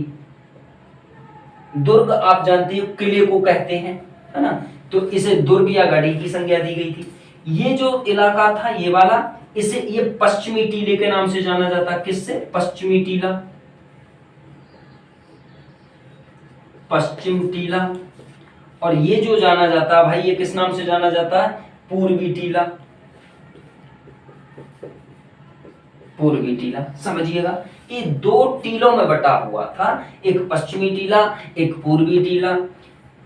दुर्ग आप जानते हो किले को कहते हैं, है ना, तो इसे दुर्ग या गढ़ी की संज्ञा दी गई थी। ये जो इलाका था ये वाला, इसे ये पश्चिमी टीले के नाम से जाना जाता। किससे? पश्चिमी टीला, पश्चिम टीला। और ये जो जाना जाता है भाई, ये किस नाम से जाना जाता है? पूर्वी टीला, पूर्वी टीला। समझिएगा, ये दो टीलों में बटा हुआ था, एक पश्चिमी टीला, एक पूर्वी टीला।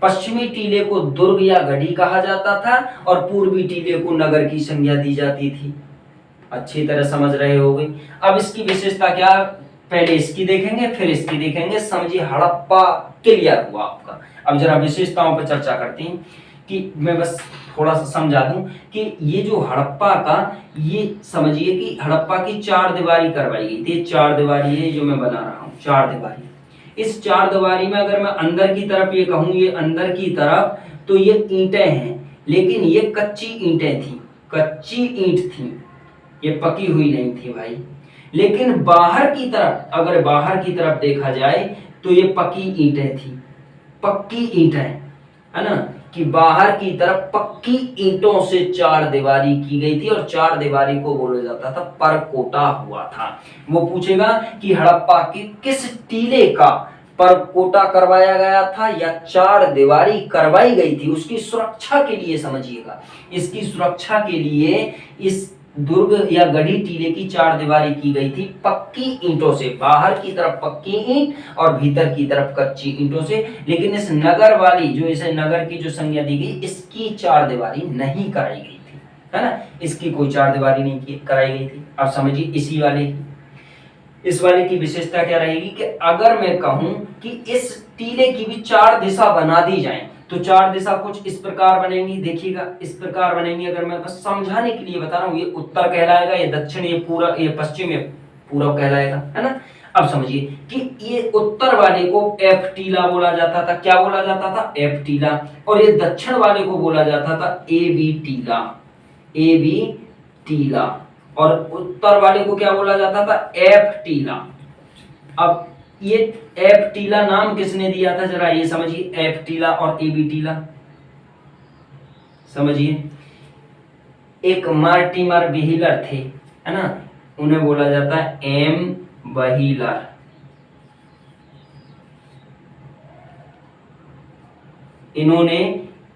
पश्चिमी टीले को दुर्ग या गढ़ी कहा जाता था और पूर्वी टीले को नगर की संज्ञा दी जाती थी। अच्छी तरह समझ रहे होंगे। अब इसकी विशेषता क्या, पहले इसकी देखेंगे फिर इसकी देखेंगे। समझिए, हड़प्पा क्लियर हुआ आपका। अब जरा विशेषताओं पर चर्चा करते हैं कि मैं बस थोड़ा सा समझा दूं कि ये जो हड़प्पा का, ये समझिए कि हड़प्पा की चार दीवारी करवाई गई थी। चार दीवारी है जो मैं बना रहा हूँ, चार दीवारी। इस चार दीवारी में अगर मैं अंदर की तरफ ये कहूँ, ये अंदर की तरफ, तो ये ईंटें हैं, लेकिन ये कच्ची ईंटें थी, कच्ची ईंट थी, ये पकी हुई नहीं थी भाई। लेकिन बाहर की तरफ, अगर बाहर की तरफ देखा जाए तो ये पकी ईंटें थी, पक्की ईंटें, है ना, कि बाहर की तरफ पक्की ईंटों से चार दीवारी की गई थी और चार दीवारी को बोला जाता था परकोटा हुआ था। वो पूछेगा कि हड़प्पा के किस टीले का परकोटा करवाया गया था या चार दीवारी करवाई गई थी, उसकी सुरक्षा के लिए। समझिएगा, इसकी सुरक्षा के लिए इस दुर्ग या गढ़ी टीले की चार दीवारी की गई थी पक्की ईंटों से, बाहर की तरफ पक्की ईंट और भीतर की तरफ कच्ची ईंटों से। लेकिन इस नगर वाली, जो इसे नगर की जो संज्ञा दी गई, इसकी चार दीवारी नहीं कराई गई थी, है ना, इसकी कोई चार दीवारी नहीं कराई गई थी। अब समझिए, इस वाले की विशेषता क्या रहेगी कि अगर मैं कहूं कि इस टीले की भी चार दिशा बना दी जाए तो चार दिशा कुछ इस प्रकार बनेंगी। देखिएगा, इस प्रकार बनेंगी। अगर मैं बस समझाने के लिए बता रहा हूं, ये उत्तर कहलाएगा, ये दक्षिण, ये पूरा, ये पश्चिम, ये पूर्व कहलाएगा, है ना। अब समझिए कि ये उत्तर वाले को एफ टीला बोला जाता था। क्या बोला जाता था? एफ टीला। और ये दक्षिण वाले को बोला जाता था ए बी टीला, ए बी टीला। और उत्तर वाले को क्या बोला जाता था? एफ टीला। अब ये एफ टीला नाम किसने दिया था, जरा ये समझिए, एफ टीला और ए बी टीला। समझिए, एक मार्टिमर व्हीलर थे, है ना, उन्हें बोला जाता है एम व्हीलर। इन्होंने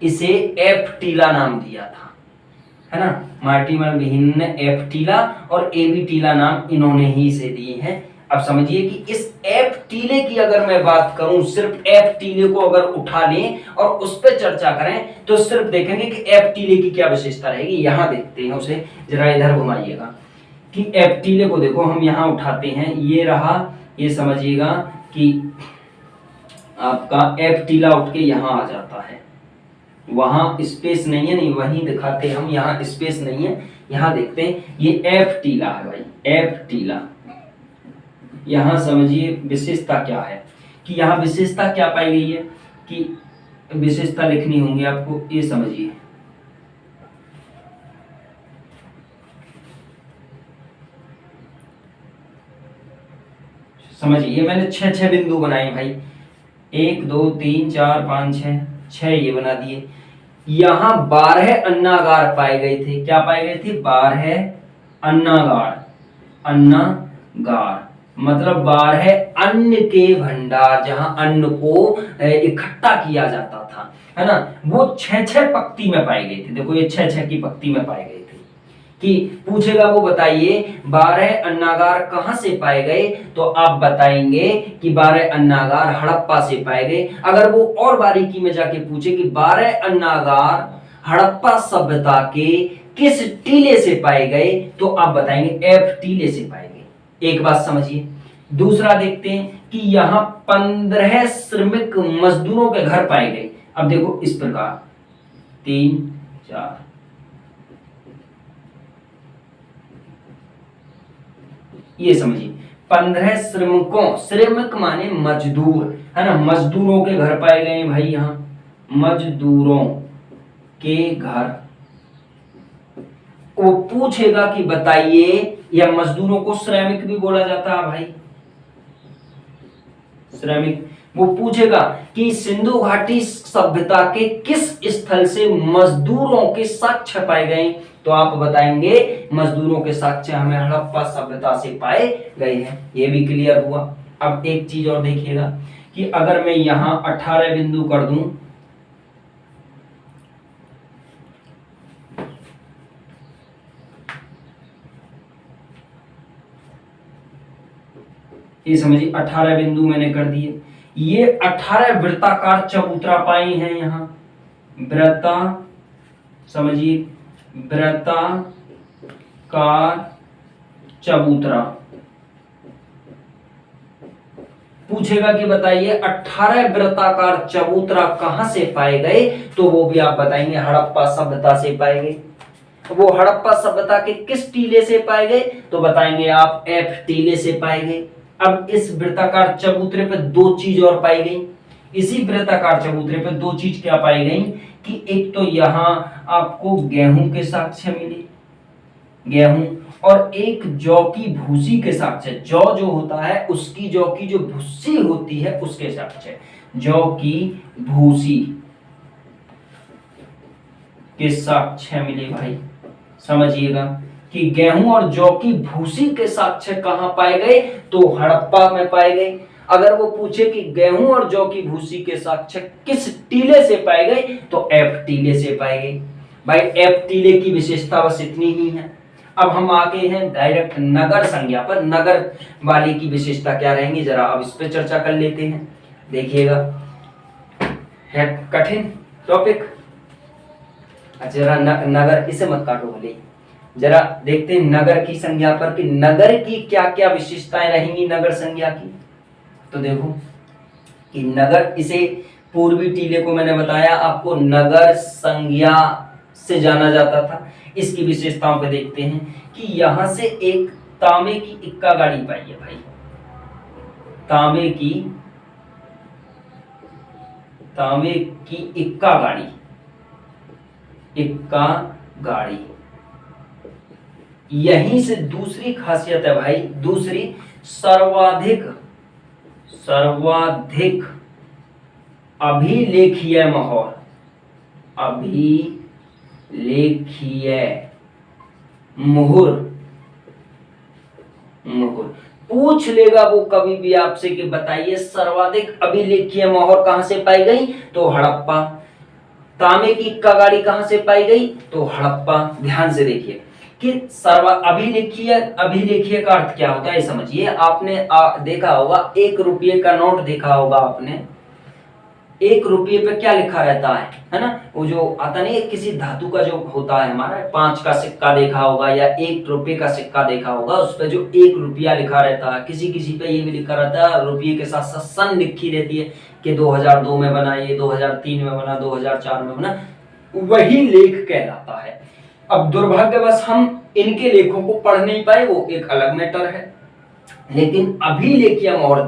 इसे एफ टीला नाम दिया था, है ना। मार्टिमर व्हीलर ने एफ टीला और ए बी टीला नाम इन्होंने ही इसे दिए हैं। अब समझिए कि इस एफ टीले की अगर मैं बात करूं, सिर्फ एफ टीले को अगर उठा लें और उस पर चर्चा करें तो सिर्फ देखेंगे कि एफ टीले की क्या विशेषता रहेगी। यहां देखते हैं उसे, जरा इधर घुमाइएगा कि एफ टीले को देखो, हम यहां उठाते हैं, ये रहा, ये समझिएगा कि आपका एफ टीला उठ के यहां आ जाता है। वहां स्पेस नहीं है, नहीं वहीं दिखाते हम, यहां स्पेस नहीं है, यहां देखते हैं, ये एफ टीला है भाई, एफ टीला। यहां समझिए विशेषता क्या है, कि यहां विशेषता क्या पाई गई है, कि विशेषता लिखनी होंगी आपको, ये समझिए। समझिए, मैंने छह बिंदु बनाए भाई, 1 2 3 4 5 6 ये बना दिए। यहां 12 अन्नागार पाए गए थे। क्या पाए गए थे? 12 अन्नागार। अन्नागार मतलब 12 अन्न के भंडार, जहां अन्न को इकट्ठा किया जाता था, है ना, वो 6 पंक्ति में पाए गए थे। देखो, ये 6 की पंक्ति में पाए गए थे। कि पूछेगा वो बताइए 12 अन्नागार कहां से पाए गए, तो आप बताएंगे कि 12 अन्नागार हड़प्पा से पाए गए। अगर वो और बारीकी में जाके पूछे कि 12 अन्नागार हड़प्पा सभ्यता के किस टीले से पाए गए, तो आप बताएंगे एफ टीले से पाए गए। एक बात समझिए। दूसरा देखते हैं कि यहां 15 श्रमिक मजदूरों के घर पाए गए। अब देखो इस प्रकार 3 4, ये समझिए 15 श्रमिकों, श्रमिक माने मजदूर, है ना, मजदूरों के घर पाए गए भाई, यहाँ मजदूरों के घर। वो पूछेगा कि बताइए, या मजदूरों को श्रमिक भी बोला जाता है भाई, श्रमिक। वो पूछेगा कि सिंधु घाटी सभ्यता के किस स्थल से मजदूरों के साक्ष्य पाए गए, तो आप बताएंगे मजदूरों के साक्ष्य हमें हड़प्पा सभ्यता से पाए गए हैं। ये भी क्लियर हुआ। अब एक चीज और देखिएगा कि अगर मैं यहां 18 बिंदु कर दूं, ये समझिए 18 बिंदु मैंने कर दिए। ये 18 वृत्ताकार चबूतरा पाए हैं यहाँ, वृत्ता, समझिए वृत्ताकार चबूतरा। पूछेगा कि बताइए 18 वृत्ताकार चबूतरा कहां से पाए गए, तो वो भी आप बताएंगे हड़प्पा सभ्यता से पाए गए। वो हड़प्पा सभ्यता के किस टीले से पाए गए, तो बताएंगे आप एफ टीले से पाए गए। अब इस वृत्ताकार चबूतरे पे दो चीज और पाई गई, इसी वृत्ताकार चबूतरे पे दो चीज क्या पाई गई कि एक तो यहां आपको गेहूं के साक्ष्य मिले, गेहूं, और एक जौ की भूसी के साक्ष्य, जौ जो होता है उसकी जौ की जो भूसी होती है उसके साक्ष्य, जौ की भूसी के साक्ष्य मिले भाई। समझिएगा कि गेहूं और जौ की भूसी के साक्ष्य कहां पाए गए, तो हड़प्पा में पाए गए। अगर वो पूछे कि गेहूं और जौ की भूसी के साक्ष्य किस टीले से पाए गए, तो एफ टीले से पाए गए। भाई एफ टीले की विशेषता बस इतनी ही है। अब हम आगे हैं डायरेक्ट नगर संज्ञा पर। नगर वाले की विशेषता क्या रहेंगी, जरा अब इस पर चर्चा कर लेते हैं। देखिएगा है कठिन टॉपिक। जरा नगर, इसे मत काटो भले, जरा देखते हैं नगर की संज्ञा पर कि नगर की क्या क्या विशेषताएं रहेंगी नगर संज्ञा की। तो देखो कि नगर, इसे पूर्वी टीले को मैंने बताया आपको नगर संज्ञा से जाना जाता था। इसकी विशेषताओं पे देखते हैं कि यहां से एक तांबे की इक्का गाड़ी पाई है भाई, तांबे की इक्का गाड़ी, इक्का गाड़ी। यहीं से दूसरी खासियत है भाई, दूसरी सर्वाधिक अभिलेखीय मोहर, अभिलेखीय मुहर। पूछ लेगा वो कभी भी आपसे कि बताइए सर्वाधिक अभिलेखीय मोहर कहां से पाई गई, तो हड़प्पा। तांबे की इक्का गाड़ी कहां से पाई गई, तो हड़प्पा। ध्यान से देखिए कि अभिलेखीय का अर्थ क्या होता है समझिए। आपने देखा होगा 1 रुपये का नोट देखा होगा आपने, 1 रुपये पे क्या लिखा रहता है ना, वो जो आता नहीं किसी धातु का जो होता है हमारा, 5 का सिक्का देखा होगा या 1 रुपये का सिक्का देखा होगा, उस पर जो 1 रुपया लिखा रहता है। किसी पे ये भी लिखा रहता है, रुपये के साथ साथ सन लिखी रहती है कि 2002 में बना, ये 2003 में बना, 2004 में बना, वही लेख कहलाता है। अब दुर्भाग्यवश हम इनके लेखों को पढ़ नहीं पाए, वो एक अलग मैटर है। लेकिन अभिलेखीय मोहर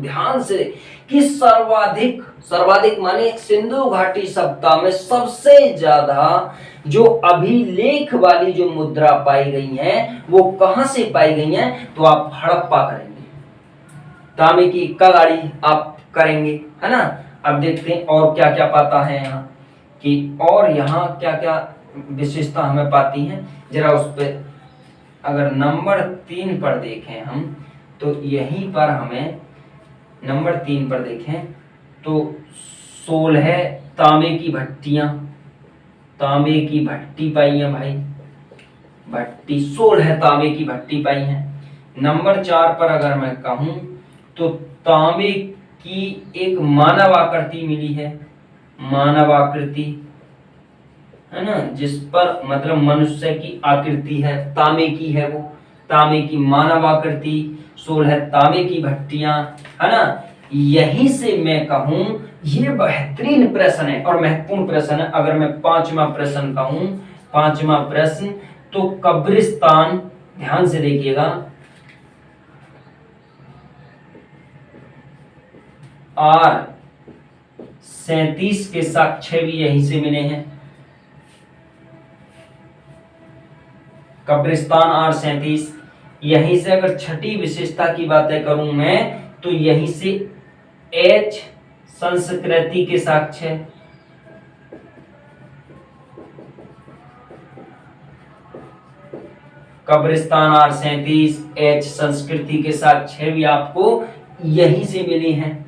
ध्यान से कि सर्वाधिक माने सिंधु घाटी सभ्यता में सबसे ज्यादा जो अभिलेख वाली जो मुद्रा पाई गई हैं वो कहां से पाई गई हैं, तो आप हड़प्पा करेंगे, तांबे की इक्का गाड़ी आप करेंगे, है ना। अब देखते हैं और क्या क्या पाता है यहाँ कि, और यहाँ क्या क्या विशेषता हमें पाती हैं। जरा उस पर अगर नंबर 3 पर देखें हम, तो यहीं पर हमें नंबर 3 पर देखें तो 16 तांबे की भट्टियां, तांबे की भट्टी पाई है भाई, भट्टी 16 तांबे की भट्टी पाई है। नंबर 4 पर अगर मैं कहूं तो तांबे की एक मानव आकृति मिली है, मानव आकृति, है ना, जिस पर मतलब मनुष्य की आकृति है, तांबे की है वो, तांबे की मानव आकृति, 16 तांबे की भट्टियां, है ना। यहीं से मैं कहूं ये बेहतरीन प्रश्न है और महत्वपूर्ण प्रश्न है। अगर मैं 5वां प्रश्न कहूं, 5वां प्रश्न, तो कब्रिस्तान, ध्यान से देखिएगा, R37 के साक्ष्य भी यहीं से मिले हैं। कब्रिस्तान R37, यहीं से अगर छठी विशेषता की बातें करूं मैं तो यहीं से H संस्कृति के साक्ष्य, कब्रिस्तान R37 H संस्कृति के साक्ष्य भी आपको यहीं से मिले हैं,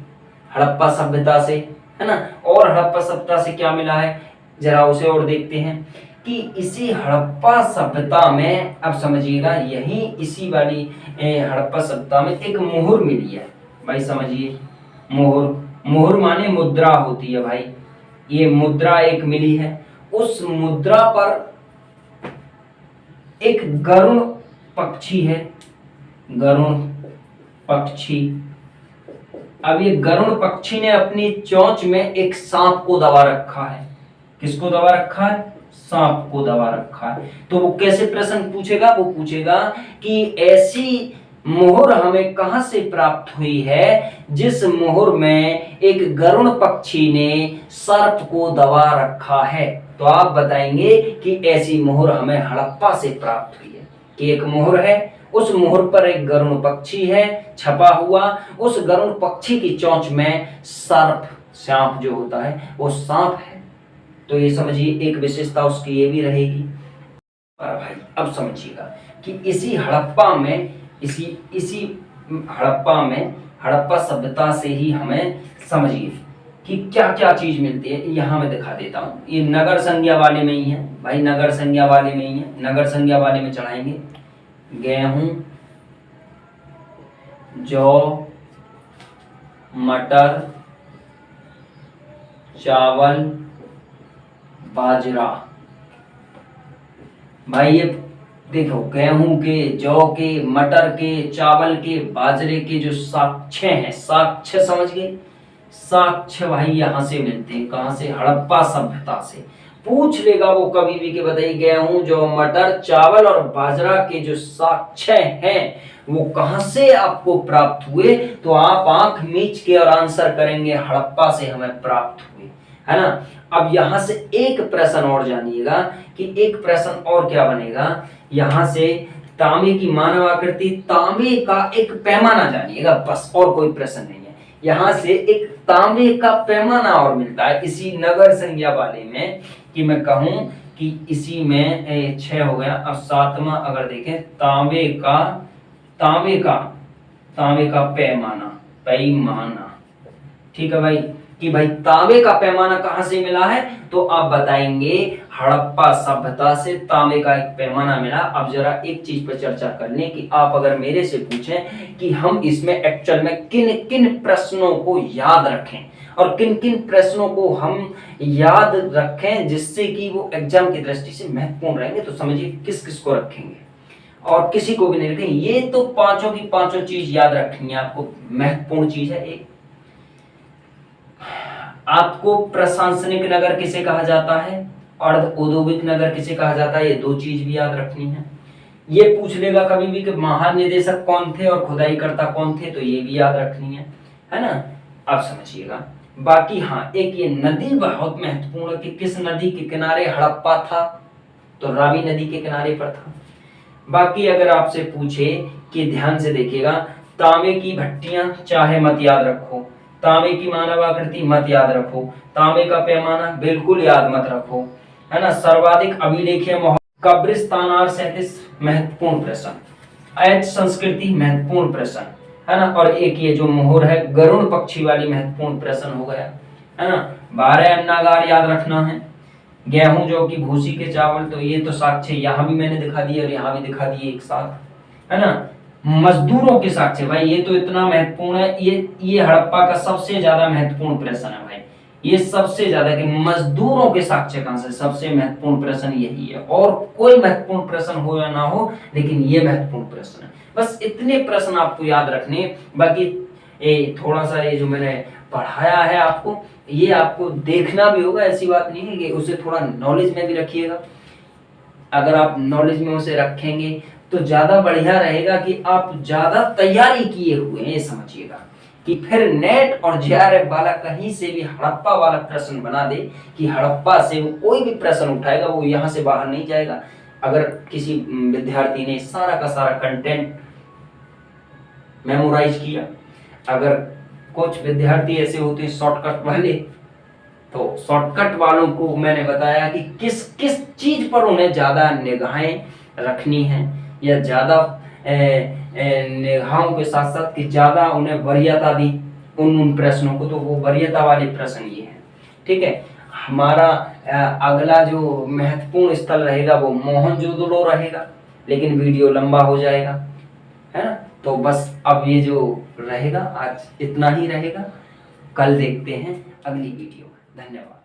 हड़प्पा सभ्यता से, है ना। और हड़प्पा सभ्यता से क्या मिला है जरा उसे और देखते हैं कि इसी हड़प्पा सभ्यता में, अब समझिएगा, यही इसी वाली हड़प्पा सभ्यता में एक मुहर मिली है भाई, समझिए। मुहर माने मुद्रा होती है भाई, ये मुद्रा एक मिली है। उस मुद्रा पर एक गरुड़ पक्षी है, गरुड़ पक्षी। अब ये गरुड़ पक्षी ने अपनी चोंच में एक सांप को दबा रखा है। किसको दबा रखा है? सांप को दबा रखा है। तो वो कैसे प्रश्न पूछेगा? वो पूछेगा कि ऐसी मोहर हमें कहां से प्राप्त हुई है जिस मोहर में एक गरुड़ पक्षी ने सर्प को दबा रखा है। तो आप बताएंगे कि ऐसी मोहर हमें हड़प्पा से प्राप्त हुई है कि एक मोहर है, उस मोहर पर एक गरुड़ पक्षी है छपा हुआ, उस गरुड़ पक्षी की चोंच में सर्प, सांप जो होता है वो सांप है। तो ये समझिए एक विशेषता उसकी ये भी रहेगी। पर भाई अब समझिएगा कि इसी हड़प्पा में, इसी हड़प्पा में, हड़प्पा सभ्यता से ही हमें समझिए कि क्या क्या चीज मिलती है। यहाँ मैं दिखा देता हूँ, ये नगर संज्ञा वाले में ही है भाई, नगर संज्ञा वाले में ही है। नगर संज्ञा वाले में चढ़ाएंगे गेहूं, जौ, मटर, चावल, बाजरा। भाई ये देखो, गेहूं के, जौ के, मटर के, चावल के, बाजरे के जो साक्ष्य हैं, साक्ष्य समझ गए, साक्ष्य भाई यहां से मिलते हैं। कहां से? हड़प्पा सभ्यता से। पूछ लेगा वो कभी भी कि बताइए गेहूं, जौ, मटर, चावल और बाजरा के जो साक्ष्य हैं वो कहां से आपको प्राप्त हुए? तो आप आंख मीच के और आंसर करेंगे हड़प्पा से हमें प्राप्त हुए, है ना। अब यहां से एक प्रश्न और जानिएगा कि एक प्रश्न और क्या बनेगा यहां से, तांबे की मानव आकृति, तांबे का एक पैमाना जानिएगा, बस और कोई प्रश्न नहीं है। यहां से एक तांबे का पैमाना और मिलता है इसी नगर संज्ञा वाले में, कि मैं कहूं कि इसी में 6 हो गया। अब 7वां अगर देखें, तांबे का पैमाना, ठीक है भाई, कि भाई तांबे का पैमाना कहां से मिला है? तो आप बताएंगे हड़प्पा सभ्यता से तांबे का एक पैमाना मिला। अब जरा एक चीज पर चर्चा कर लें कि आप अगर मेरे से पूछें कि हम इसमें एक्चुअल में किन किन प्रश्नों को याद रखें और किन किन प्रश्नों को हम याद रखें जिससे कि वो एग्जाम की दृष्टि से महत्वपूर्ण रहेंगे, तो समझिए किस किस को रखेंगे और किसी को भी नहीं रखेंगे। ये तो पांचों की पांचों चीज याद रखनी है आपको, महत्वपूर्ण चीज है। एक आपको प्रशासनिक नगर किसे कहा जाता है, अर्ध औद्योगिक नगर किसे कहा जाता है, ये 2 चीज भी याद रखनी है। ये पूछ लेगा कभी भी कि महानिदेशक कौन थे और खुदाईकर्ता कौन थे, तो ये भी याद रखनी है ना। अब समझिएगा बाकी, हाँ एक ये नदी बहुत महत्वपूर्ण है कि किस नदी के किनारे हड़प्पा था, तो रावी नदी के किनारे पर था। बाकी अगर आपसे पूछे कि ध्यान से देखिएगा, तांबे की भट्टियां चाहे मत याद रखो, तांबे की मानव आकृति मत याद रखो, तांबे का पैमाना बिल्कुल याद मत रखो, है ना। सर्वाधिक अभिलेखीय कब्रिस्तान R37 महत्वपूर्ण प्रश्न, एच संस्कृति महत्वपूर्ण प्रश्न, है ना। और एक ये जो मोहर है गरुड़ पक्षी वाली महत्वपूर्ण प्रश्न हो गया, है ना। 12 अन्नागार याद रखना है, गेहूं, जौ की भूसी के चावल, तो ये तो साक्ष्य यहाँ भी मैंने दिखा दिए और यहाँ भी दिखा दिए एक साथ, है ना। मजदूरों के साक्ष्य, भाई ये तो इतना महत्वपूर्ण है, ये हड़प्पा का सबसे ज्यादा महत्वपूर्ण प्रश्न है भाई, ये सबसे ज्यादा कि मजदूरों के साक्ष्य कहां से, सबसे महत्वपूर्ण प्रश्न यही है। और कोई महत्वपूर्ण प्रश्न हो या ना हो, लेकिन ये महत्वपूर्ण प्रश्न है। बस इतने प्रश्न आपको याद रखने, बाकी ये थोड़ा सा ये जो मैंने पढ़ाया है आपको, ये आपको देखना भी होगा, ऐसी बात नहीं है कि उसे थोड़ा नॉलेज में भी रखिएगा। अगर आप नॉलेज में उसे रखेंगे तो ज्यादा बढ़िया रहेगा कि आप ज्यादा तैयारी किए हुए हैं, ये समझिएगा कि फिर नेट और जेआरएफ वाला कहीं से भी हड़प्पा वाला प्रश्न बना दे कि हड़प्पा से वो कोई भी प्रश्न उठाएगा वो यहाँ से बाहर नहीं जाएगा। अगर किसी विद्यार्थी ने सारा का सारा कंटेंट मेमोराइज किया, अगर कुछ विद्यार्थी ऐसे होते हैं शॉर्टकट वाले, तो शॉर्टकट वालों को मैंने बताया कि किस किस चीज पर उन्हें ज्यादा निगाहें रखनी है या ज्यादा निगाहों के साथ साथ कि ज्यादा उन्हें वरीयता दी उन प्रश्नों को, तो वो वरीयता वाले प्रश्न ये हैं। ठीक है, हमारा अगला जो महत्वपूर्ण स्थल रहेगा वो मोहनजोदड़ो रहेगा, लेकिन वीडियो लंबा हो जाएगा, है ना। तो बस अब ये जो रहेगा आज इतना ही रहेगा, कल देखते हैं अगली वीडियो। धन्यवाद।